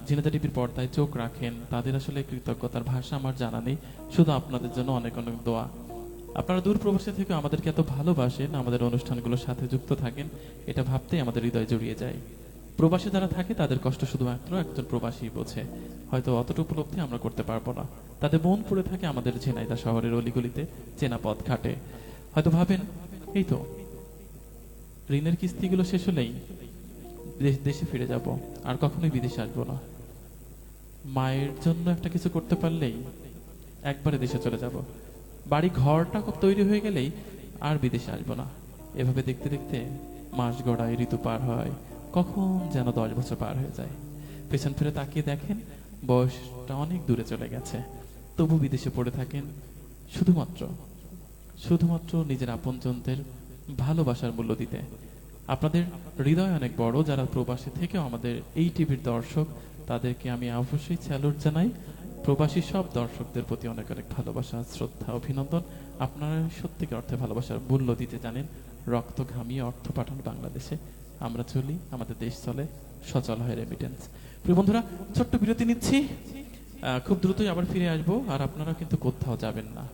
ঝিনাইদহ টিভির পর্দায় চোখ রাখেন। তাদের আসলে কৃতজ্ঞতার ভাষা আমার জানা নেই। শুধু আপনাদের জন্য অনেক অনেক দোয়া। আপনারা দূর প্রবাসী থেকে আমাদেরকে এত ভালোবাসেন, আমাদের অনুষ্ঠানগুলোর সাথে যুক্ত থাকেন, এটা ভাবতেই আমাদের হৃদয় জড়িয়ে যায়। প্রবাসী যারা থাকে তাদের কষ্ট শুধুমাত্র একজন প্রবাসী বোঝে। হয়তো অতটুকু উপলব্ধি আমরা করতে পারবো না। তাদের মন পড়ে থাকে আমাদের ঝিনাইদহ শহরের অলিগলিতে, চেনা পথ ঘাটে। হয়তো ভাবেন, এই তো ঋণের কিস্তিগুলো শেষ হলেই দেশে ফিরে যাব, আর কখনোই বিদেশে আসবো না। মায়ের জন্য একটা কিছু করতে পারলেই একবারে দেশে চলে যাব। বাড়ি ঘরটা খুব তৈরি হয়ে গেলেই আর বিদেশে আসবো না। এভাবে দেখতে দেখতে মাস গড়ায়, ঋতু পার হয়, কখন যেন 10 বছর পার হয়ে যায়। পেছন ফিরে তাকিয়ে দেখেন বয়সটা অনেক দূরে চলে গেছে। তবু বিদেশে পড়ে থাকেন শুধুমাত্র নিজের আপনজনদের ভালোবাসার মূল্য দিতে। আপনাদের হৃদয় অনেক বড়। যারা প্রবাসী থেকেও আমাদের এই টিভির দর্শক, তাদেরকে আমি অবশ্যই স্যালুট জানাই। প্রবাসী সব দর্শকদের প্রতি অনেক অনেক ভালোবাসা, শ্রদ্ধা, অভিনন্দন। আপনারা সত্যিকার অর্থে ভালোবাসার মূল্য দিতে জানেন। রক্ত ঘামিয়ে অর্থ পাঠান বাংলাদেশে। আমরা চলি, আমাদের দেশ চলে, সচল হয় রেমিটেন্স। প্রিয় বন্ধুরা, ছোট্ট বিরতি নিচ্ছি। খুব দ্রুতই আবার ফিরে আসবো। আর আপনারা কিন্তু কোথাও যাবেন না।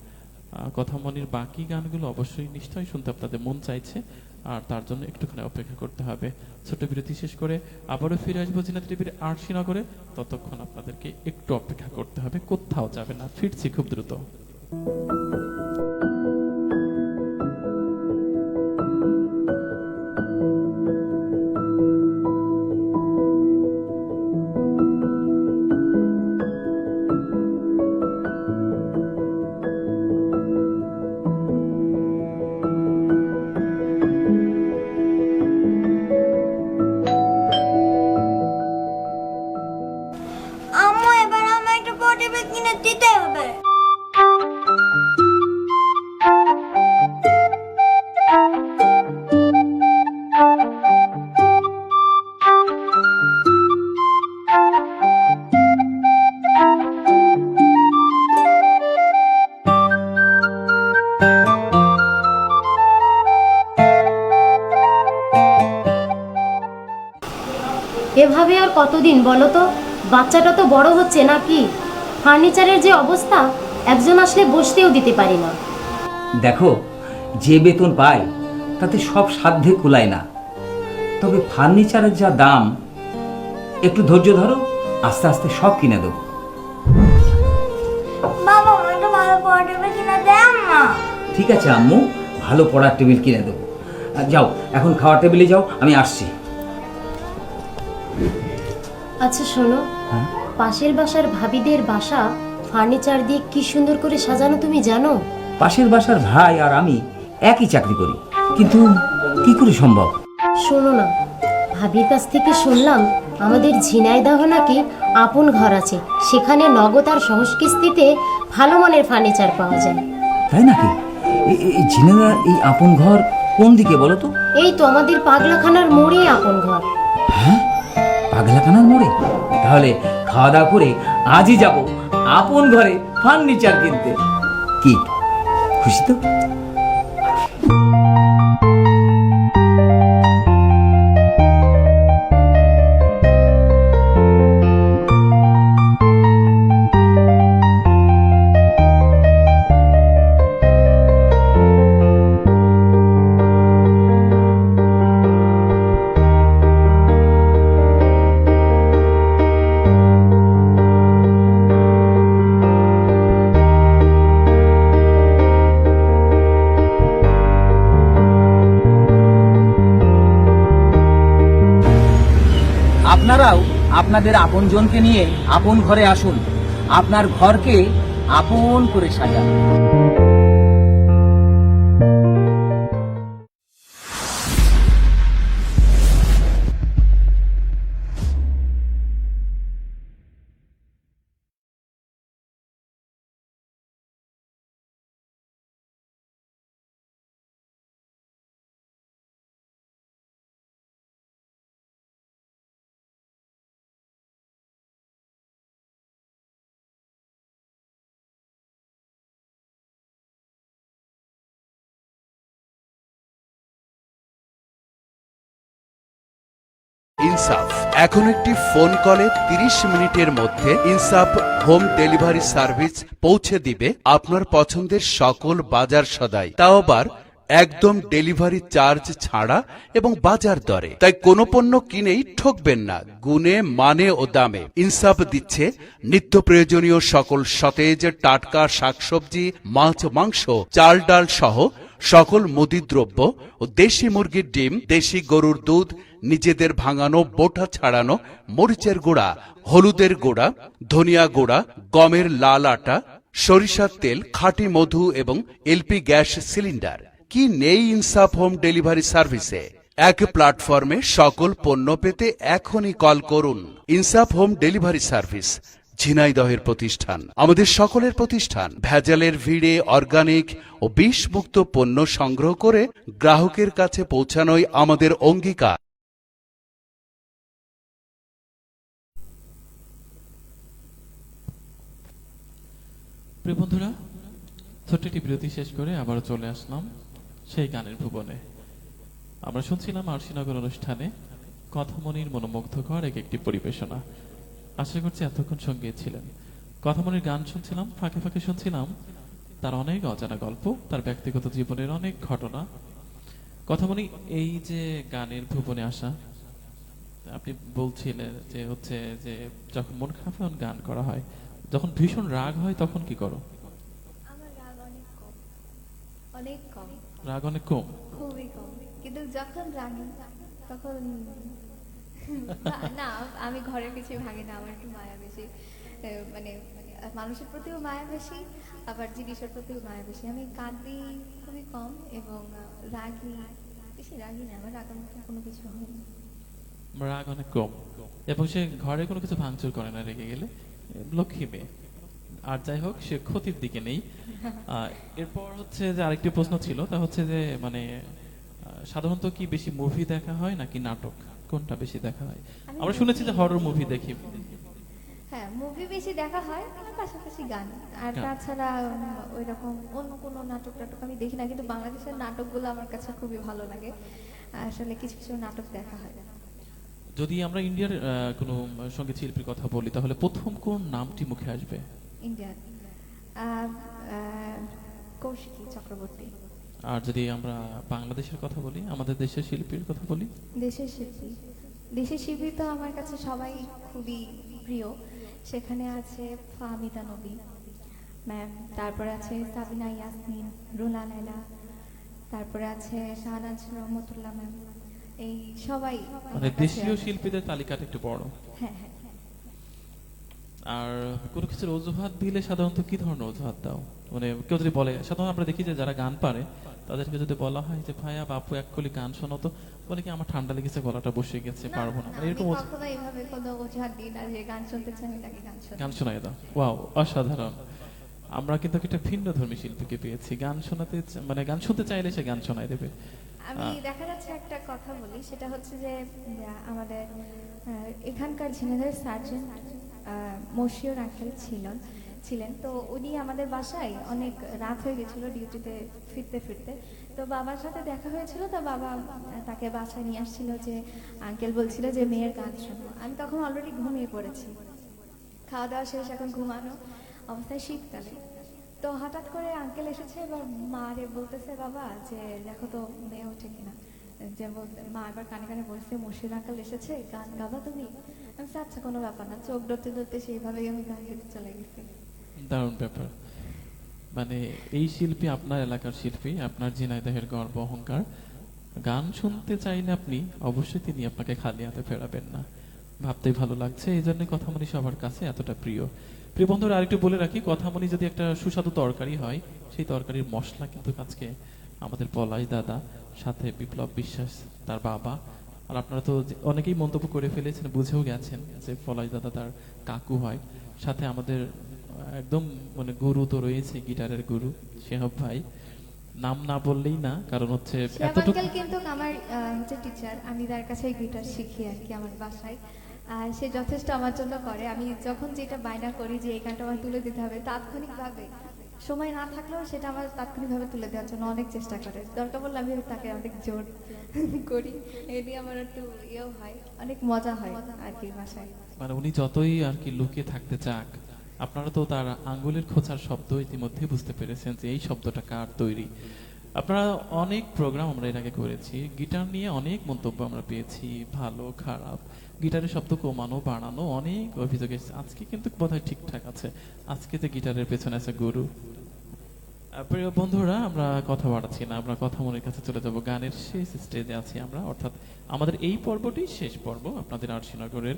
কথামণির বাকি গানগুলো অবশ্যই নিশ্চয়ই শুনতে আপনাদের মন চাইছে, আর তার জন্য একটুখানি অপেক্ষা করতে হবে। ছোট বিরতি শেষ করে আবারও ফিরে আসবো জিনাত টিভির আরশিনগরে। ততক্ষণ আপনাদেরকে একটু অপেক্ষা করতে হবে, কোথাও যাবে না। ফিরছি খুব দ্রুত। আম্মু, এবার আমার একটা পটিবে কিনে দিতে হবে। এভাবে আর কতদিন বলো তো? বাচ্চাটা তো বড় হচ্ছে নাকি? ফার্নিচারের যে অবস্থা, একজন আসলে বসতেও দিতে পারি না। দেখো, যে বেতন পাই তাতে সব সাধ্যে কুলায় না। তবে ফার্নিচারের যা দাম, একটু ধৈর্য ধরো, আস্তে আস্তে সব কিনে দেবো। বাবা, আমার একটা ভালো পটিবে কিনে দেন না। ঠিক আছে আম্মু, ভালো পড়ার টেবিল কিনে দেবো। যাও, এখন খাওয়ার টেবিলে যাও, আমি আসছি। আচ্ছা শোনো, পাশের বাসার ভাবিদের বাসা ফার্নিচার দিয়ে কি সুন্দর করে সাজানো, তুমি জানো? পাশের বাসার ভাই আর আমি একই চাকরি করি, কিন্তু কি করে সম্ভব? শোনো না, ভাবির কাছ থেকে শুনলাম আমাদের ঝিনাইদহ নাকি আপন ঘর আছে, সেখানে নগদ আর সহজ কিস্তিতে ভালো মানের ফার্নিচার পাওয়া যায়। তাই নাকি? ঝিনেদা এই আপন ঘর কোন দিকে বলো তো? এই তো আমাদের পাগলাখানার মোড়েই আপন ঘর। হ্যাঁ, পাগলাখানার মোড়ে? তাহলে খাওয়া দাওয়া করে আজই যাব আপন ঘরে ফার্নিচার কিনতে। কি খুশি তো? আপনারাও আপনাদের আপনজনকে নিয়ে আপন ঘরে আসুন, আপনার ঘরকে আপন করে সাজান। ইনসাফ এখন একটি ফোন কলে 30 মিনিটের মধ্যে ইনসাফ হোম ডেলিভারি সার্ভিস পৌঁছে দিবে আপনার পছন্দের সকল বাজার সদাই, তাও আবার একদম ডেলিভারি চার্জ ছাড়া এবং বাজার দরে। তাই কোনো পণ্য কিনেই ঠকবেন না, গুণে মানে ও দামে। ইনসাফ দিচ্ছে নিত্য প্রয়োজনীয় সকল সতেজ টাটকা শাকসবজি, মাছ, মাংস, চাল ডাল সহ সকল মুদিদ্রব্য ও দেশি মুরগির ডিম, দেশি গরুর দুধ, নিজেদের ভাঙানো বোটা ছাড়ানো মরিচের গুঁড়া, হলুদের গুঁড়া, ধনিয়া গুঁড়া, গমের লাল আটা, সরিষার তেল, খাঁটি মধু এবং এলপি গ্যাস সিলিন্ডার। কি নেই ইনসাফ হোম ডেলিভারি সার্ভিসে? এক প্ল্যাটফর্মে সকল পণ্য পেতে এখনই কল করুন। ইনসাফ হোম ডেলিভারি সার্ভিস ঝিনাইদহের প্রতিষ্ঠান, আমাদের সকলের প্রতিষ্ঠান। ভেজালের ভিড়ে অর্গানিক ও বিষমুক্ত পণ্য সংগ্রহ করে গ্রাহকের কাছে পৌঁছানোই আমাদের অঙ্গীকার। প্রিয় বন্ধুরা, ছোট্ট একটি বিরতি শেষ করে আবারও চলে আসলাম সেই গানের ভুবনে। আমরা শুনছিলাম আরশিনগর অনুষ্ঠানে কথামনির মনোমুগ্ধকর একটি পরিবেশনা। আশা করছি এতক্ষণ সঙ্গে ছিলেন। কথামনির গান শুনছিলাম, ফাঁকে ফাঁকে শুনছিলাম তার অনেক অজানা গল্প, তার ব্যক্তিগত জীবনের অনেক ঘটনা। কথামনি, এই যে গানের ভুবনে আসা, আপনি বলছিলেন যে হচ্ছে যে যখন মন খারাপ হয় গান করা হয়, যখন ভীষণ রাগ হয় তখন কি করো? আমার রাগ অনেক কম, অনেক কম, রাগ অনেক কম? খুবই কম। কিন্তু যখন রাগি তখন না, আমি ঘরের কিছু ভাঙি না, আমার একটু মায়া বেশি, মানে মানুষের প্রতিও মায়া বেশি, আবার জিনিসের প্রতিও মায়া বেশি। আমি কাঁদি খুবই কম এবং রাগি বেশি, রাগি না, আমার রাগার মতো কোনো কিছু হয় না। রাগ অনেক কম এবং সে ঘরে কোনো কিছু ভাঙচুর করে না রেগে গেলে, লক্ষ্মী মেয়ে। আর যাই হোক, সে ক্ষতির দিকে নেই। এরপর হচ্ছে যে আরেকটি প্রশ্ন ছিল, তা হচ্ছে যে মানে সাধারণত কি বেশি মুভি দেখা হয় নাকি নাটক, কোনটা বেশি দেখা হয়? আমরা শুনেছি যে হরর মুভি দেখি। হ্যাঁ, মুভি বেশি দেখা হয়, আর পাশাপাশি গান। আর গান। তাছাড়া ওই রকম অন্য কোনো নাটক টাটক আমি দেখি না, কিন্তু বাংলাদেশের নাটকগুলো আমার কাছে খুবই ভালো লাগে। আসলে কিছু কিছু নাটক দেখা হয়। যদি আমরা ইন্ডিয়ার কোনো সঙ্গীত শিল্পীর কথা বলি, তাহলে প্রথম কোন নামটি মুখে আসবে? ইন্ডিয়ান কৌশিকী চক্রবর্তী। আর যদি আমরা বাংলাদেশের কথা বলি, আমাদের দেশের শিল্পীর কথা বলি? দেশের শিল্পী, দেশের শিল্পী তো আমার কাছে সবাই খুবই প্রিয়। সেখানে আছে ফাহমিদা নবী ম্যাম, তারপরে আছে সাবিনা ইয়াসমিন, রুনা লায়লা, তারপরে আছে শাহনাজ রহমতুল্লাহ ম্যাম। এই সবাই মানে দেশীয় শিল্পীদের তালিকাটা একটু বড়। হ্যাঁ হ্যাঁ। আর কোনো কিছুর অজুহাত দিলে সাধারণত কি ধরনের অজুহাত দাও? মানে কেউ যদি বলে, সাধারণত আমরা দেখি যে যারা গান পারে তাদেরকে যদি বলা হয় যে ভাইয়া বাপু এক কলি গান শোনো, তো বলে কি আমার ঠান্ডা লেগেছে, গলাটা বসে গেছে, পারবো না। না, এরকম আমি কখনো এইভাবে কোনো অজুহাত দিই না যে গান শুনতে চাই আমি তাকে গান শোনাই। গান শোনাই দাও। ওয়াও, অসাধারণ। আমরা কিন্তু একটা ভিন্ন ধর্মী শিল্পীকে পেয়েছি, গান শোনাতে মানে গান শুনতে চাইলে সে গান শোনাই দেবে। আমি দেখা যাচ্ছে একটা কথা বলি, সেটা হচ্ছে যে আমাদের এখানকার ঝিনাইদহের সার্জেন্ট মশিউর আঙ্কেল ছিলেন। তো উনি আমাদের বাসায় অনেক রাত হয়ে গেছিল ডিউটিতে ফিরতে ফিরতে। তো বাবার সাথে দেখা হয়েছিল, তো বাবা তাকে বাসায় নিয়ে আসছিল, যে আঙ্কেল বলছিল যে মেয়ের গান শোনো। আমি তখন অলরেডি ঘুমিয়ে পড়েছি, খাওয়া দাওয়া শেষ, এখন ঘুমানো অবস্থায়, শীতকালে। তো হঠাৎ করে আঙ্কেল এসেছে, এবার মারে বলতেছে বাবা যে দেখো তো মেয়ে ওঠে কিনা। যে মা এবার কানে কানে বলছে মশির আঙ্কেল এসেছে, গান গাবা তুমি? আমি বলছি, আচ্ছা কোনো ব্যাপার না। চোখ ধরতে ধরতে সেইভাবেই আমি গান গেতে চলে গেছি। দারুণ ব্যাপার। মানে এই শিল্পী আপনার এলাকার শিল্পী, আপনার ঝিনাইদহের গর্ব অহংকার। গান শুনতে চাইলে আপনি অবশ্যই তিনি আপনাকে খালি হাতে ফেরাবেন না। ভাবতেই ভালো লাগছে, এই জন্য কথামণি সবার কাছে এতটা প্রিয়। প্রিয় বন্ধুরা, আরেকটু বলে রাখি, কথামণি যদি একটা সুস্বাদু তরকারি হয়, সেই তরকারির মশলা কিন্তু আজকে আমাদের পলাশ দাদা, সাথে বিপ্লব বিশ্বাস তার বাবা। আর আপনারা তো অনেকেই মন্তব্য করে ফেলেছেন, বুঝেও গেছেন যে পলাশ দাদা তার কাকু হয়। সাথে আমাদের একদম মানে গুরু তো রয়েছে, গিটারের গুরু শেহাব ভাই। নাম না বললেই না, কারণ হচ্ছে এতটুকু। আঙ্কেল কিন্তু আমার হচ্ছে টিচার, আমি তার কাছে গিটার শিখি আর কি আমার বাসায়। আর সে যথেষ্ট আমার জন্য করে। আমি যখন যেটা বায়না করি যে এই গানটা আমার তুলে দিতে হবে, তাৎক্ষণিকভাবে, সময় না থাকলেও সেটা আমার তাৎক্ষণিকভাবে তুলে দেওয়ার জন্য অনেক চেষ্টা করে। দরকার বললে আমি তাকে অনেক জোর করি, এটি আমার একটু ইয়েও হয়, অনেক মজা হয় আর কি বাসায়। মানে উনি যতই আর কি লুকিয়ে থাকতে চাক, আপনারা তো তার আঙ্গুলের খোঁচার শব্দ ইতিমধ্যে বুঝতে পেরেছেন যে এই শব্দটা কার তৈরি। আপনারা অনেক প্রোগ্রাম আমরা এর আগে করেছি, গিটার নিয়ে অনেক মন্তব্য আমরা পেয়েছি, ভালো খারাপ, গিটারের শব্দ কমানো বাড়ানো, অনেক অভিযোগ এসেছে। আজকে কিন্তু বোধহয় ঠিকঠাক আছে, আজকে যে গিটারের পেছনে আছে গুরু। প্রিয় বন্ধুরা, আমরা কথা বাড়াচ্ছি না, আমরা কথা মনের কাছে চলে যাব। গানের শেষ স্টেজে আছি আমরা, অর্থাৎ আমাদের এই পর্বটি শেষ পর্ব আপনাদের আরশিনগরের।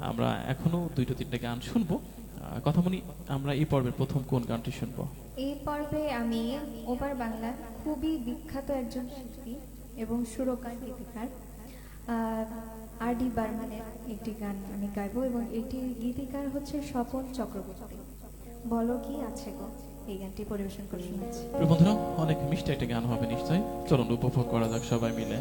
আমরা এখনো 2-3টে গান শুনবো। কথামণি, আমরা এই পর্বের প্রথম কোন গানটি শুনবো? এই পর্বে আমি ওপার বাংলার খুবই বিখ্যাত একজন শিল্পী এবং সুরকার গীতিকার আর.ডি. বর্মনের একটি গান আমি গাইবো, এবং এটির গীতিকার হচ্ছে স্বপন চক্রবর্তী। বলো কি আছে গো, এই গানটি পরিবেশন করে শোনাচ্ছি। প্রিয় বন্ধুরা, অনেক মিষ্টি একটা গান হবে নিশ্চয়ই, চলুন উপভোগ করা যাক সবাই মিলে।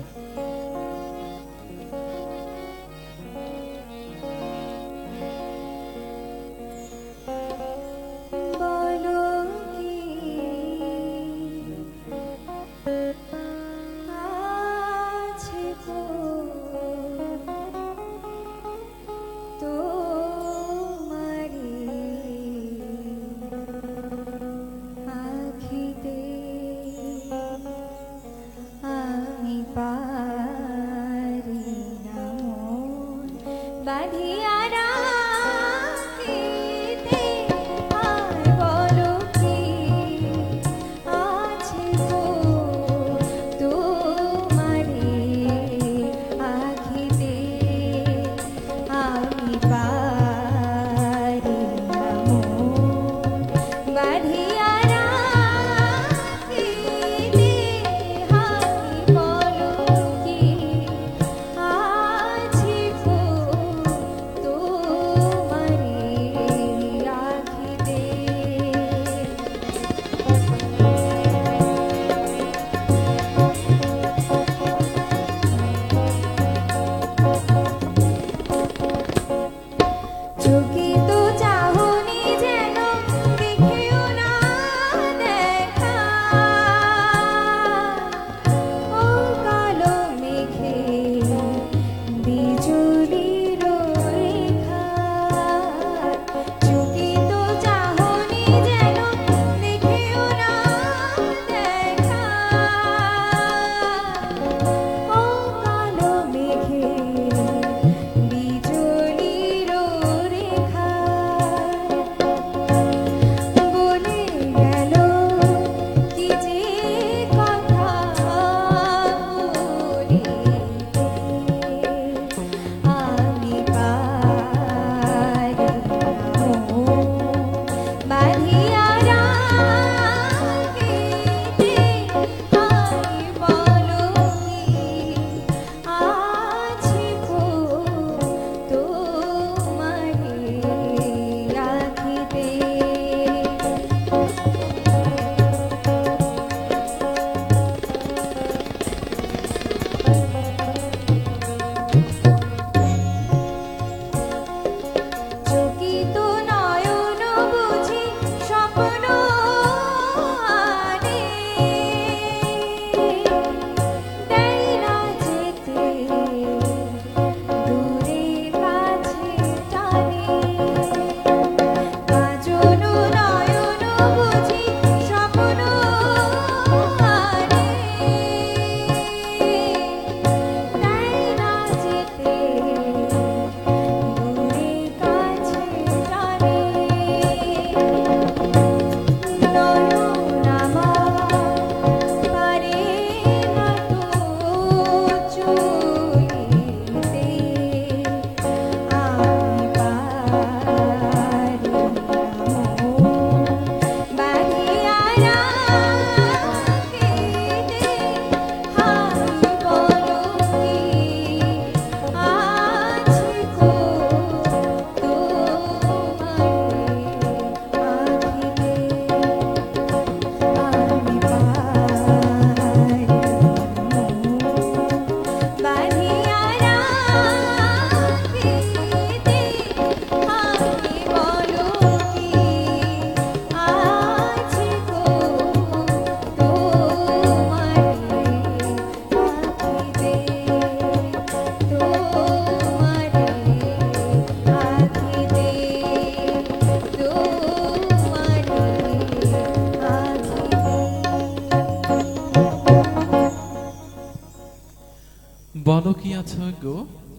আছে গো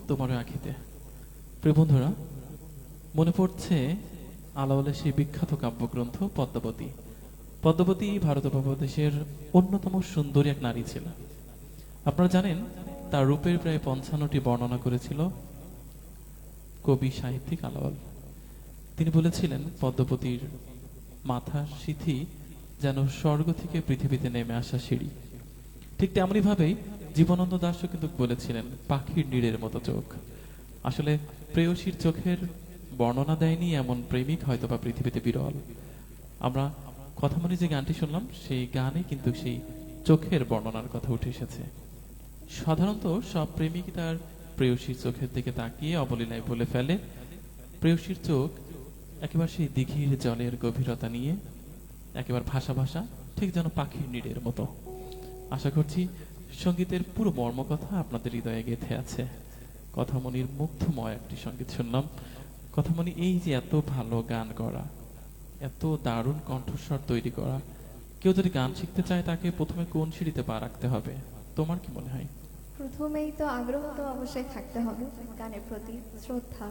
তোমার আখিতে। প্রিয় বন্ধুরা, মনে পড়ছে আলাওলের সেই বিখ্যাত কাব্যগ্রন্থ পদ্মাবতী। পদ্মাবতী ভারত উপমহাদেশের অন্যতম সুন্দরী এক নারী ছিল। আপনারা জানেন তার রূপের প্রায় ৫৫টি বর্ণনা করেছিল কবি সাহিত্যিক আলাওল। তিনি বলেছিলেন পদ্মাবতীর মাথার সিথি যেন স্বর্গ থেকে পৃথিবীতে নেমে আসা সিঁড়ি। ঠিক তেমনি ভাবেই জীবনানন্দ দাশও কিন্তু বলেছিলেন পাখির নীড়ের মতো চোখ। আসলে প্রেয়সীর চোখের বর্ণনা দেয়নি এমন প্রেমিক হয়তোবা পৃথিবীতে বিরল। আমরা কথামণি যে গানটি শুনলাম সেই গানে কিন্তু সেই চোখের বর্ণনার কথা উঠে এসেছে। সাধারণত সব প্রেমিক তার প্রেয়সীর চোখের দিকে তাকিয়ে অবলীলায় বলে ফেলে, প্রেয়সীর চোখ একেবারে সেই দিঘির জলের গভীরতা নিয়ে একেবারে ভাষা ভাষা, ঠিক যেন পাখির নীড়ের মতো। আশা করছি সঙ্গীতের পুরো মর্মকথা আপনাদের হৃদয়ে গেঁথে আছে। কথামণির মুগ্ধময় একটি সঙ্গীত শুনলাম। কথামণি এই যে এত ভালো গান করা, এত দারুণ কণ্ঠস্বর তৈরি করা, কেউ যদি গান শিখতে চায় তাকে প্রথমে কোন সিঁড়িতে পা রাখতে হবে তোমার কি মনে হয়? প্রথমেই তো আগ্রহ তো অবশ্যই থাকতে হবে, গানের প্রতি শ্রদ্ধা,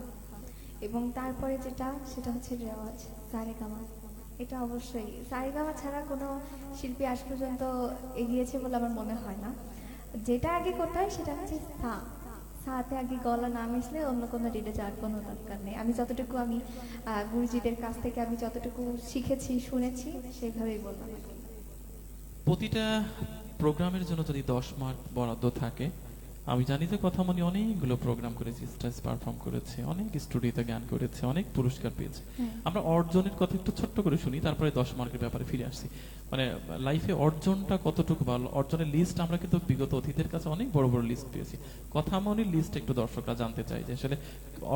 এবং তারপরে সেটা হচ্ছে রেওয়াজ, সারেগামা। এটা অবশ্যই, সারেগামা ছাড়া কোনো শিল্পী আজ পর্যন্ত এগিয়েছে বলে আমার মনে হয় না। যেটা আগে করতে হয় সেটা হচ্ছে সাথে আগে গলা না মিশলে অন্য কোনো রিডে যাওয়ার কোনো দরকার নেই। আমি যতটুকু গুরুজিদের কাছ থেকে আমি যতটুকু শিখেছি শুনেছি সেইভাবেই বললাম। প্রতিটা প্রোগ্রামের জন্য যদি 10 মার্ক বরাদ্দ থাকে, আমি জানি যে কথামণি অনেকগুলো প্রোগ্রাম করেছে, স্টেজ পারফর্ম করেছে, অনেক স্টুডিওতে গান করেছে, অনেক পুরস্কার পেয়েছে। আমরা অর্জনের কথা একটু ছোট্ট করে শুনি, তারপরে 10 মার্কের ব্যাপারে ফিরে আসছি। মানে লাইফে অর্জনটা কতটুকু ভালো, অর্জনের লিস্ট আমরা কিন্তু বিগত অতীতের কাছে অনেক বড় বড় লিস্ট পেয়েছি। কথামণির লিস্ট একটু দর্শকরা জানতে চাই যে আসলে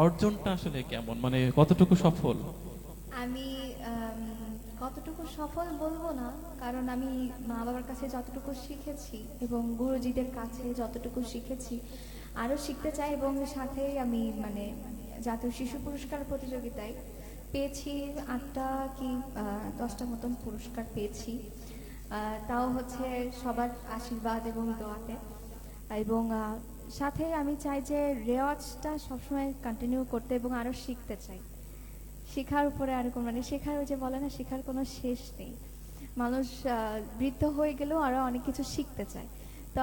অর্জনটা আসলে কেমন, মানে কতটুকু সফল। আমি কতটুকু সফল বলবো না, কারণ আমি মা বাবার কাছে যতটুকু শিখেছি এবং গুরুজিদের কাছে যতটুকু শিখেছি আরও শিখতে চাই, এবং সাথে আমি জাতীয় শিশু পুরস্কার প্রতিযোগিতায় পেয়েছি 8টা কি 10টা মতন পুরস্কার পেয়েছি। তাও হচ্ছে সবার আশীর্বাদ এবং দোয়াতে। এবং সাথে আমি চাই যে রেওয়াজটা সবসময় কন্টিনিউ করতে এবং আরও শিখতে চাই। শেখার উপরে আর শেখার, ওই যে বলে না, শেখার কোনো শেষ নেই। মানুষ বৃদ্ধ হয়ে গেলেও আরো অনেক কিছু শিখতে চায়। তো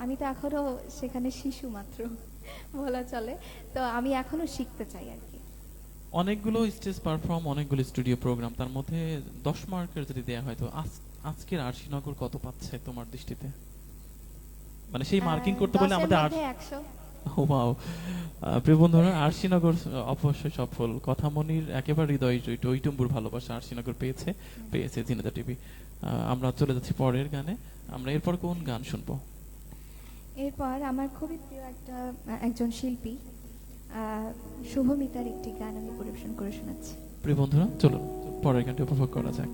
আমি তো এখনো সেখানে শিশু মাত্র বলা চলে। তো আমি এখনো শিখতে চাই আর কি। অনেকগুলো স্টেজ পারফর্ম, অনেকগুলো স্টুডিও প্রোগ্রাম, তার মধ্যে 10 মার্কের যদি দেয়া হয় তো আজকের আরশিনগর কত পাচ্ছে তোমার দৃষ্টিতে? মানে সেই মার্কিং করতে বলে আমাদের 100। ওয়াও, প্রিয় বন্ধুরা, আরশিনগর অবশ্যই সফল। কথামণির একেবারে হৃদয় টইটুম্বুর ভালোবাসা আরশিনগর পেয়েছে জিনেদা টিভি। আমরা চলে যাচ্ছি পরের গানে। আমরা এরপর কোন গান শুনবো? এরপর আমার খুবই প্রিয় একজন শিল্পী শুভমিতার একটি গান আমি পরিবেশন করে শোনাচ্ছি। প্রিয় বন্ধুরা, চলুন পরের গানটি উপভোগ করা যাক।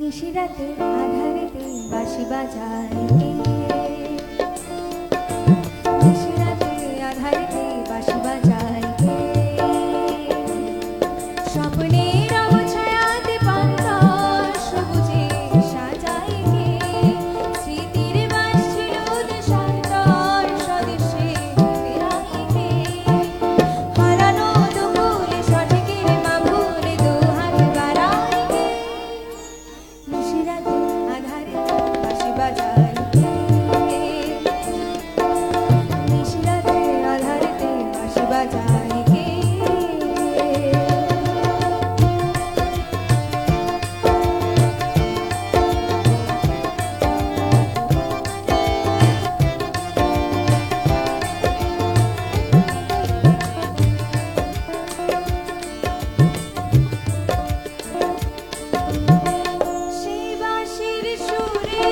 নিশিরাতে আধারেতে বাঁশি বাজায় কে, নিশিরাতে আধারেতে বাঁশি বাজায় কে, স্বপ্নের অবছায়াতে পান্তা সবুজে সাজায় কে, স্মৃতির বাঁশি শান্তর স্বদেশে ফেরায় কে, হারানো দুপুরে সঠিকের মাভুরে দুহাত বাড়ায় কে, নিশিরাতে আধারে বাঁশি বাজায় কে, নিশিরাতে আধারেতে বাঁশি বাজায় কে। সেই বাঁশির সুরে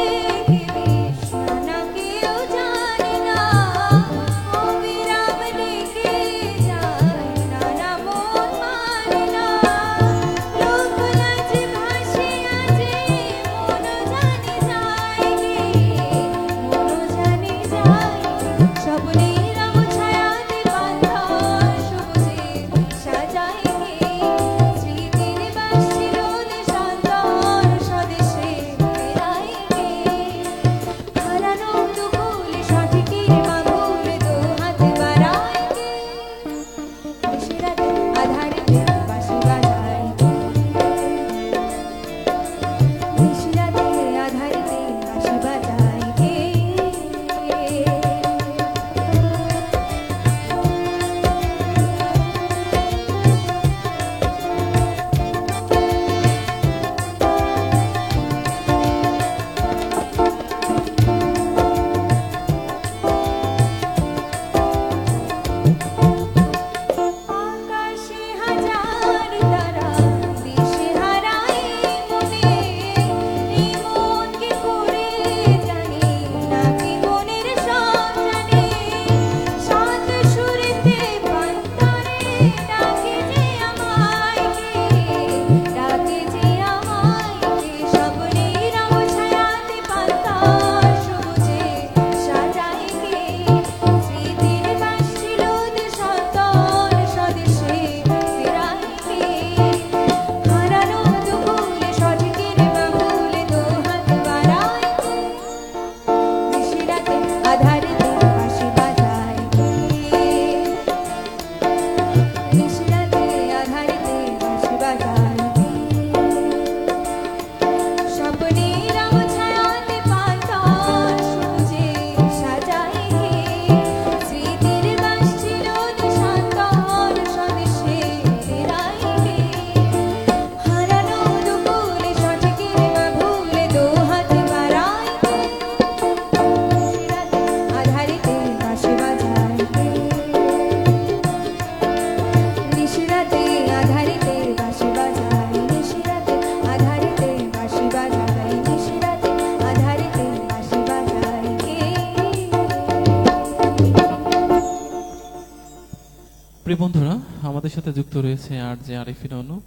প্রিয় বন্ধুরা, আমাদের সাথে যুক্ত রয়েছে আর যে আরিফিন অনু,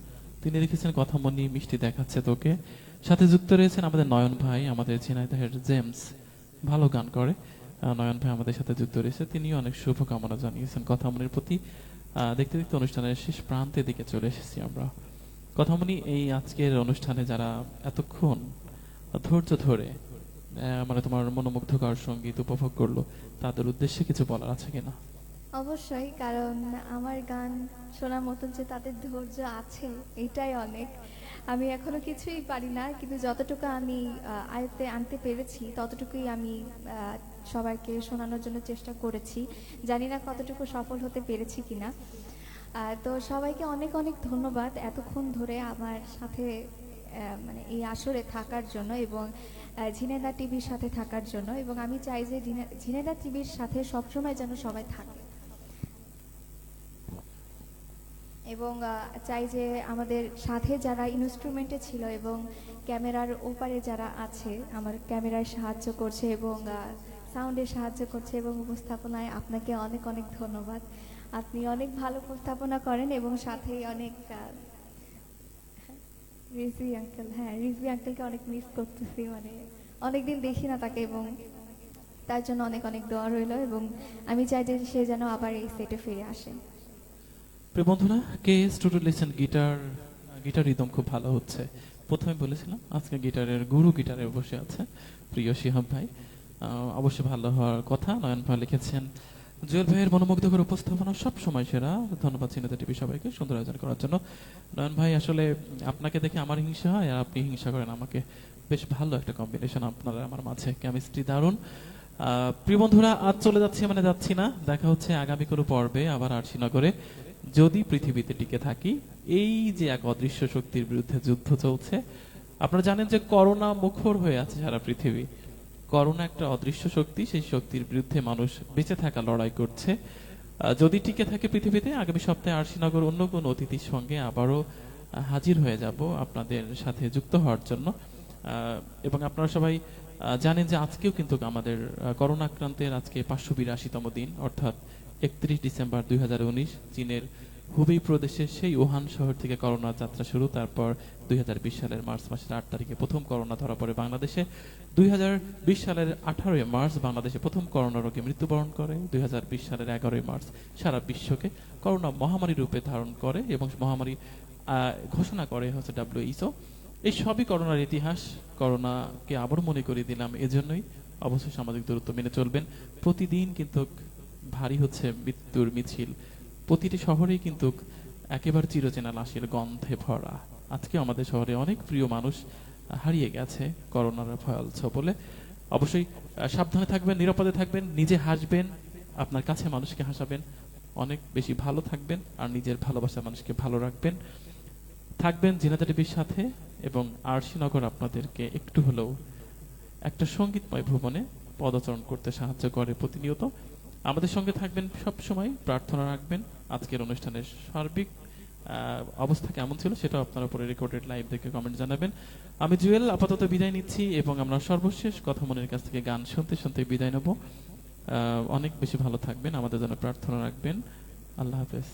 তিনি লিখেছেন কথামনি মিষ্টি দেখাচ্ছে তোকে। সাথে যুক্ত রয়েছেন আমাদের নয়ন ভাই, আমাদের ঝিনাইদহের জেমস, ভালো গান করে। নয়ন ভাই আমাদের সাথে যুক্ত রয়েছে, তিনিও অনেক শুভকামনা জানিয়েছেন কথামনির প্রতি। দেখতে দেখতে অনুষ্ঠানের শেষ প্রান্তের দিকে চলে এসেছি আমরা। কথামনি, এই আজকের অনুষ্ঠানে যারা এতক্ষণ ধৈর্য ধরে মানে তোমার মনোমুগ্ধকর সঙ্গীত উপভোগ করলো, তাদের উদ্দেশ্যে কিছু বলার আছে কিনা? অবশ্যই, কারণ আমার গান শোনার মতন যে তাদের ধৈর্য আছে এটাই অনেক। আমি এখনো কিছুই পারি না, কিন্তু যতটুকু আমি আয়ত্তে আনতে পেরেছি ততটুকুই আমি সবাইকে শোনানোর জন্য চেষ্টা করেছি। জানি না কতটুকু সফল হতে পেরেছি কিনা। তো সবাইকে অনেক অনেক ধন্যবাদ এতক্ষণ ধরে আমার সাথে মানে এই আসরে থাকার জন্য এবং ঝিনেদা টিভির সাথে থাকার জন্য। এবং আমি চাই যে ঝিনেদা টিভির সাথে সবসময় যেন সবাই থাকে, এবং চাই যে আমাদের সাথে যারা ইনস্ট্রুমেন্টে ছিল এবং ক্যামেরার ওপারে যারা আছে, আমার ক্যামেরায় সাহায্য করছে এবং সাউন্ডে সাহায্য করছে এবং উপস্থাপনায়, আপনাকে অনেক অনেক ধন্যবাদ। আপনি অনেক ভালো উপস্থাপনা করেন এবং সাথেই অনেক রিজভি আঙ্কেল, হ্যাঁ রিজভি আঙ্কেলকে অনেক মিস করতেছি, মানে অনেকদিন দেখি না তাকে, এবং তার জন্য অনেক অনেক দোয়া রইল এবং আমি চাই যে সে যেন আবার এই সেটে ফিরে আসে। প্রিয় বন্ধুরা, কে স্টুডিও লিসেন গিটার রিদম খুব ভালো হচ্ছে। প্রথমে বলেছিলাম আজকে গিটারের গুরু গিটারে বসে আছে প্রিয় শিহাব ভাই, অবশ্যই ভালো হওয়ার কথা। নয়ন ভাই লিখেছেন জুয়েল ভাইয়ের মনোমুগ্ধকর উপস্থাপনা সব সময় সেরা, ধন্যবাদ ঝিনেদা টিভি সবাইকে সুন্দর আয়োজন করার জন্য। নয়ন ভাই, আসলে আপনাকে দেখে আমার হিংসা হয় আর আপনি হিংসা করেন আমাকে, বেশ ভালো একটা কম্বিনেশন আপনারা আমার মাঝে, কেমিস্ট্রি দারুণ। প্রিয় বন্ধুরা, আজ চলে যাচ্ছি মানে যাচ্ছি না, দেখা হচ্ছে আগামী কোনো পর্বে আবার আরশিনগরে, যদি পৃথিবীতে টিকে থাকি। এই যে এক অদৃশ্য শক্তির বিরুদ্ধে যুদ্ধ চলছে, আপনারা জানেন যে করোনা মুখর হয়ে আছে সারা পৃথিবী। করোনা একটা অদৃশ্য শক্তি, সেই শক্তির বিরুদ্ধে মানুষ বেঁচে থাকা লড়াই করছে। যদি টিকে থাকে পৃথিবীতে, আগামী সপ্তাহে আরশিনগর অন্য কোনো অতিথির সঙ্গে আবারও হাজির হয়ে যাব আপনাদের সাথে যুক্ত হওয়ার জন্য। এবং আপনারা সবাই জানেন যে আজকেও কিন্তু আমাদের করোনা আক্রান্তের আজকে 582তম দিন, অর্থাৎ 31 ডিসেম্বর 2019 চীনের হুবেই প্রদেশের সেই ওহান শহর থেকে করোনা যাত্রা শুরু। তারপর 2020 সালের মার্চ মাসের 8 তারিখে প্রথম করোনা ধরা পড়ে বাংলাদেশে। 2020 সালের 18 মার্চ বাংলাদেশে প্রথম করোনা রোগে মৃত্যুবরণ করে। 2020 সালের 11 মার্চ সারা বিশ্বকে করোনা মহামারী রূপে ধারণ করে এবং মহামারী ঘোষণা করে হচ্ছে WHO। এই সবই করোনার ইতিহাস। করোনাকে আবার মনে করিয়ে দিলাম, এজন্যই অবশ্যই সামাজিক দূরত্ব মেনে চলবেন। প্রতিদিন কিন্তু ভারী হচ্ছে মৃত্যুর মিছিল, প্রতিটি শহরেই কিন্তু একেবারে চিরচেনা লাশের গন্ধে ভরা। আজকে আমাদের শহরে অনেক প্রিয় মানুষ হারিয়ে গেছে করোনার ভয়াল ছবলে। অবশ্যই সাবধানে থাকবেন, নিরাপদে থাকবেন, নিজে হাসবেন, আপনার কাছে মানুষকে হাসাবেন, অনেক বেশি ভালো থাকবেন আর নিজের ভালোবাসার মানুষকে ভালো রাখবেন। থাকবেন ঝিনেদা টিভির সাথে এবং আরশিনগর আপনাদেরকে একটু হলেও একটা সঙ্গীতময় ভুবনে পদচারণ করতে সাহায্য করে প্রতিনিয়ত। আমাদের সঙ্গে থাকবেন সব সময়, প্রার্থনা রাখবেন। আজকের অনুষ্ঠানের সার্বিক অবস্থা কেমন ছিল সেটা আপনার উপরে রেকর্ডেড লাইভ দেখে কমেন্ট জানাবেন। আমি জুয়েল আপাতত বিদায় নিচ্ছি এবং আমরা সর্বশেষ কথা মনের কাছ থেকে গান শুনতে শুনতে বিদায় নেব। অনেক বেশি ভালো থাকবেন, আমাদের জন্য প্রার্থনা রাখবেন। আল্লাহ হাফেজ।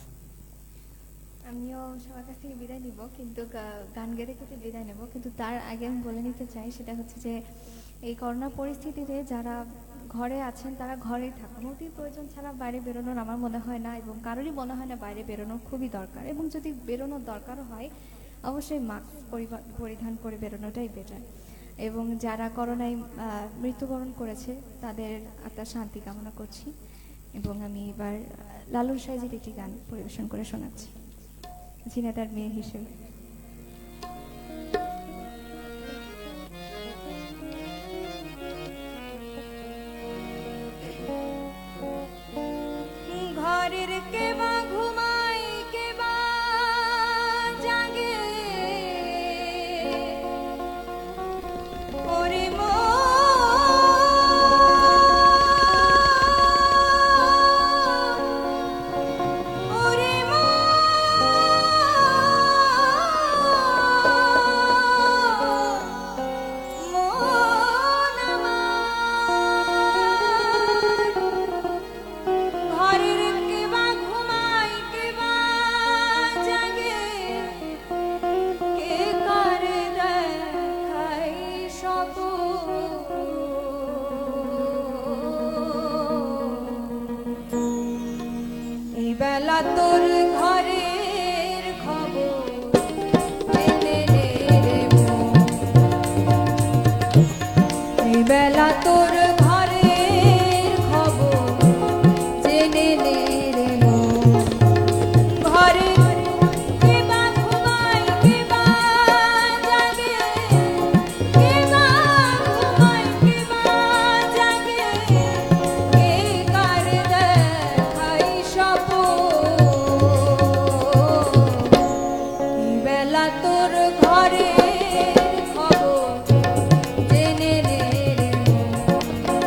আমিও সবার কাছ থেকে বিদায় নিব, কিন্তু গান গেতে গেতে বিদায় নেব, কিন্তু তার আগে আমি বলে নিতে চাই সেটা হচ্ছে যে এই করোনা পরিস্থিতিতে যারা ঘরে আছেন তারা ঘরেই থাকুন। অতি প্রয়োজন ছাড়া বাইরে বেরোনোর আমার মনে হয় না, এবং কারোরই মনে হয় না বাইরে বেরোনোর খুবই দরকার। এবং যদি বেরোনোর দরকারও হয় অবশ্যই মাস্ক পরিধান করে বেরোনোটাই বেটার। এবং যারা করোনায় মৃত্যুবরণ করেছে তাদের আত্মার শান্তি কামনা করছি। এবং আমি এবার লালুর সাইজের একটি গান পরিবেশন করে শোনাচ্ছি ঝিনেদার মেয়ে হিসেবে। ঘরের কেবা ঘুমাই কেবা জাগে ওরে ওরে তোর ঘরের খবর জেনে নে রে মন। এই বেলা তোর ঘরের খবর জেনে নে রে মন। ঘরে কে বা ঘুমায় কে বা জাগে, কে বা ঘুমায় কে বা জাগে, কে কার দেখাই স্বপন। এই বেলা তোর ঘরের খবর জেনে নে রে মন।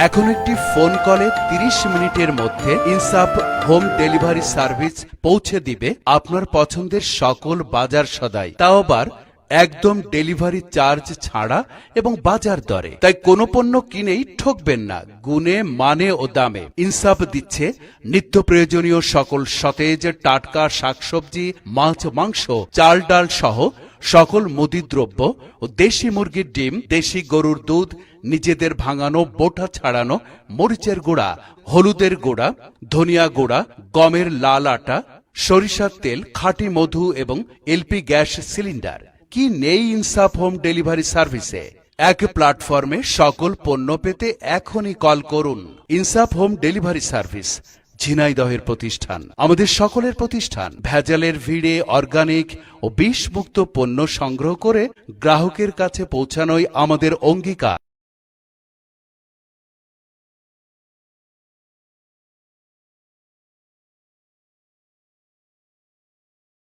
এখন একটি ফোন কলে 30 মিনিটের মধ্যে ইনসাফ হোম ডেলিভারি সার্ভিস পৌঁছে দিবে আপনার পছন্দের সকল বাজার সদাই, তাও আবার একদম ডেলিভারি চার্জ ছাড়া এবং বাজার দরে। তাই কোনো পণ্য কিনেই ঠকবেন না, গুণে মানে ও দামে। ইনসাফ দিচ্ছে নিত্য প্রয়োজনীয় সকল সতেজ টাটকা শাকসবজি, মাছ, মাংস, চাল ডাল সহ সকল মুদি দ্রব্য ও দেশি মুরগির ডিম, দেশি গরুর দুধ, নিজেদের ভাঙানো বোটা ছাড়ানো মরিচের গুঁড়া, হলুদের গুঁড়া, ধনিয়া গুঁড়া, গমের লাল আটা, সরিষার তেল, খাঁটি মধু এবং এলপি গ্যাস সিলিন্ডার। কি নেই ইনসাফ হোম ডেলিভারি সার্ভিসে? এক প্ল্যাটফর্মে সকল পণ্য পেতে এখনই কল করুন। ইনসাফ হোম ডেলিভারি সার্ভিস ঝিনাইদহের প্রতিষ্ঠান, আমাদের সকলের প্রতিষ্ঠান। ভেজালের ভিড়ে অর্গানিক ও বিষমুক্ত পণ্য সংগ্রহ করে গ্রাহকের কাছে পৌঁছানোই আমাদের অঙ্গীকার।